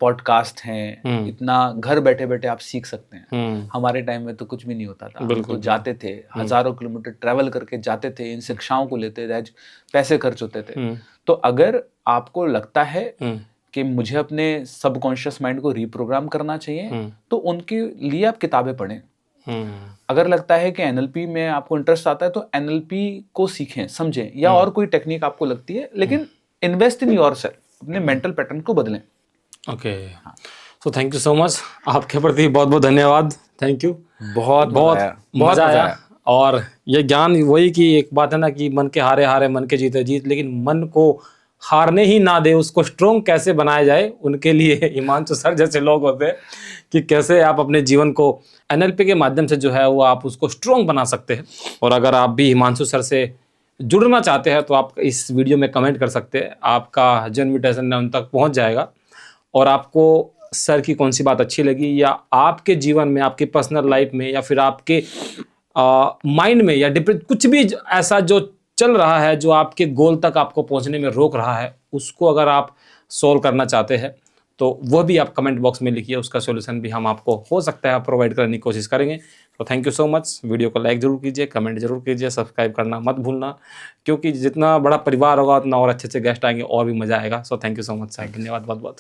पॉडकास्ट हैं, इतना घर बैठे बैठे आप सीख सकते हैं। हमारे टाइम में तो कुछ भी नहीं होता था। हम तो जाते थे, हजारों किलोमीटर ट्रैवल करके जाते थे, इन शिक्षाओं को लेते थे, पैसे खर्च होते थे। तो अगर आपको लगता है कि मुझे अपने सबकॉन्शियस माइंड को रीप्रोग्राम करना चाहिए, तो उनके लिए आप किताबें पढ़ें। अगर लगता है कि एनएलपी में आपको इंटरेस्ट आता है तो एनएलपी को सीखें, समझें, या और कोई टेक्निक आपको लगती है, लेकिन इन्वेस्ट इन योरसेल्फ, अपने मेंटल पैटर्न को बदलें। Okay, so thank you so much, आपके प्रति बहुत बहुत धन्यवाद। थैंक यू, बहुत मजा आया। और ये ज्ञान वही कि एक बात है ना कि मन के हारे हारे मन के जीते जीत, लेकिन मन को हारने ही ना दे, उसको स्ट्रोंग कैसे बनाया जाए, उनके लिए हिमांशु सर जैसे लोग होते हैं कि कैसे आप अपने जीवन को एनएलपी के माध्यम से जो है वो आप उसको स्ट्रोंग बना सकते हैं। और अगर आप भी हिमांशु सर से जुड़ना चाहते हैं तो आप इस वीडियो में कमेंट कर सकते हैं, आपका जो इन्विटेशन है उन तक पहुंच जाएगा। और आपको सर की कौन सी बात अच्छी लगी, या आपके जीवन में, आपकी पर्सनल लाइफ में, या फिर आपके माइंड में, या कुछ भी ऐसा जो चल रहा है जो आपके गोल तक आपको पहुंचने में रोक रहा है, उसको अगर आप सोल्व करना चाहते हैं तो वह भी आप कमेंट बॉक्स में लिखिए, उसका सॉल्यूशन भी हम आपको हो सकता है प्रोवाइड करने की कोशिश करेंगे। तो thank you so much. Video को लाइक जरूर कीजिए, कमेंट जरूर कीजिए, सब्सक्राइब करना मत भूलना, क्योंकि जितना बड़ा परिवार होगा उतना और अच्छे अच्छे गेस्ट आएंगे और भी मजा आएगा। So thank you so much sir, धन्यवाद बहुत बहुत।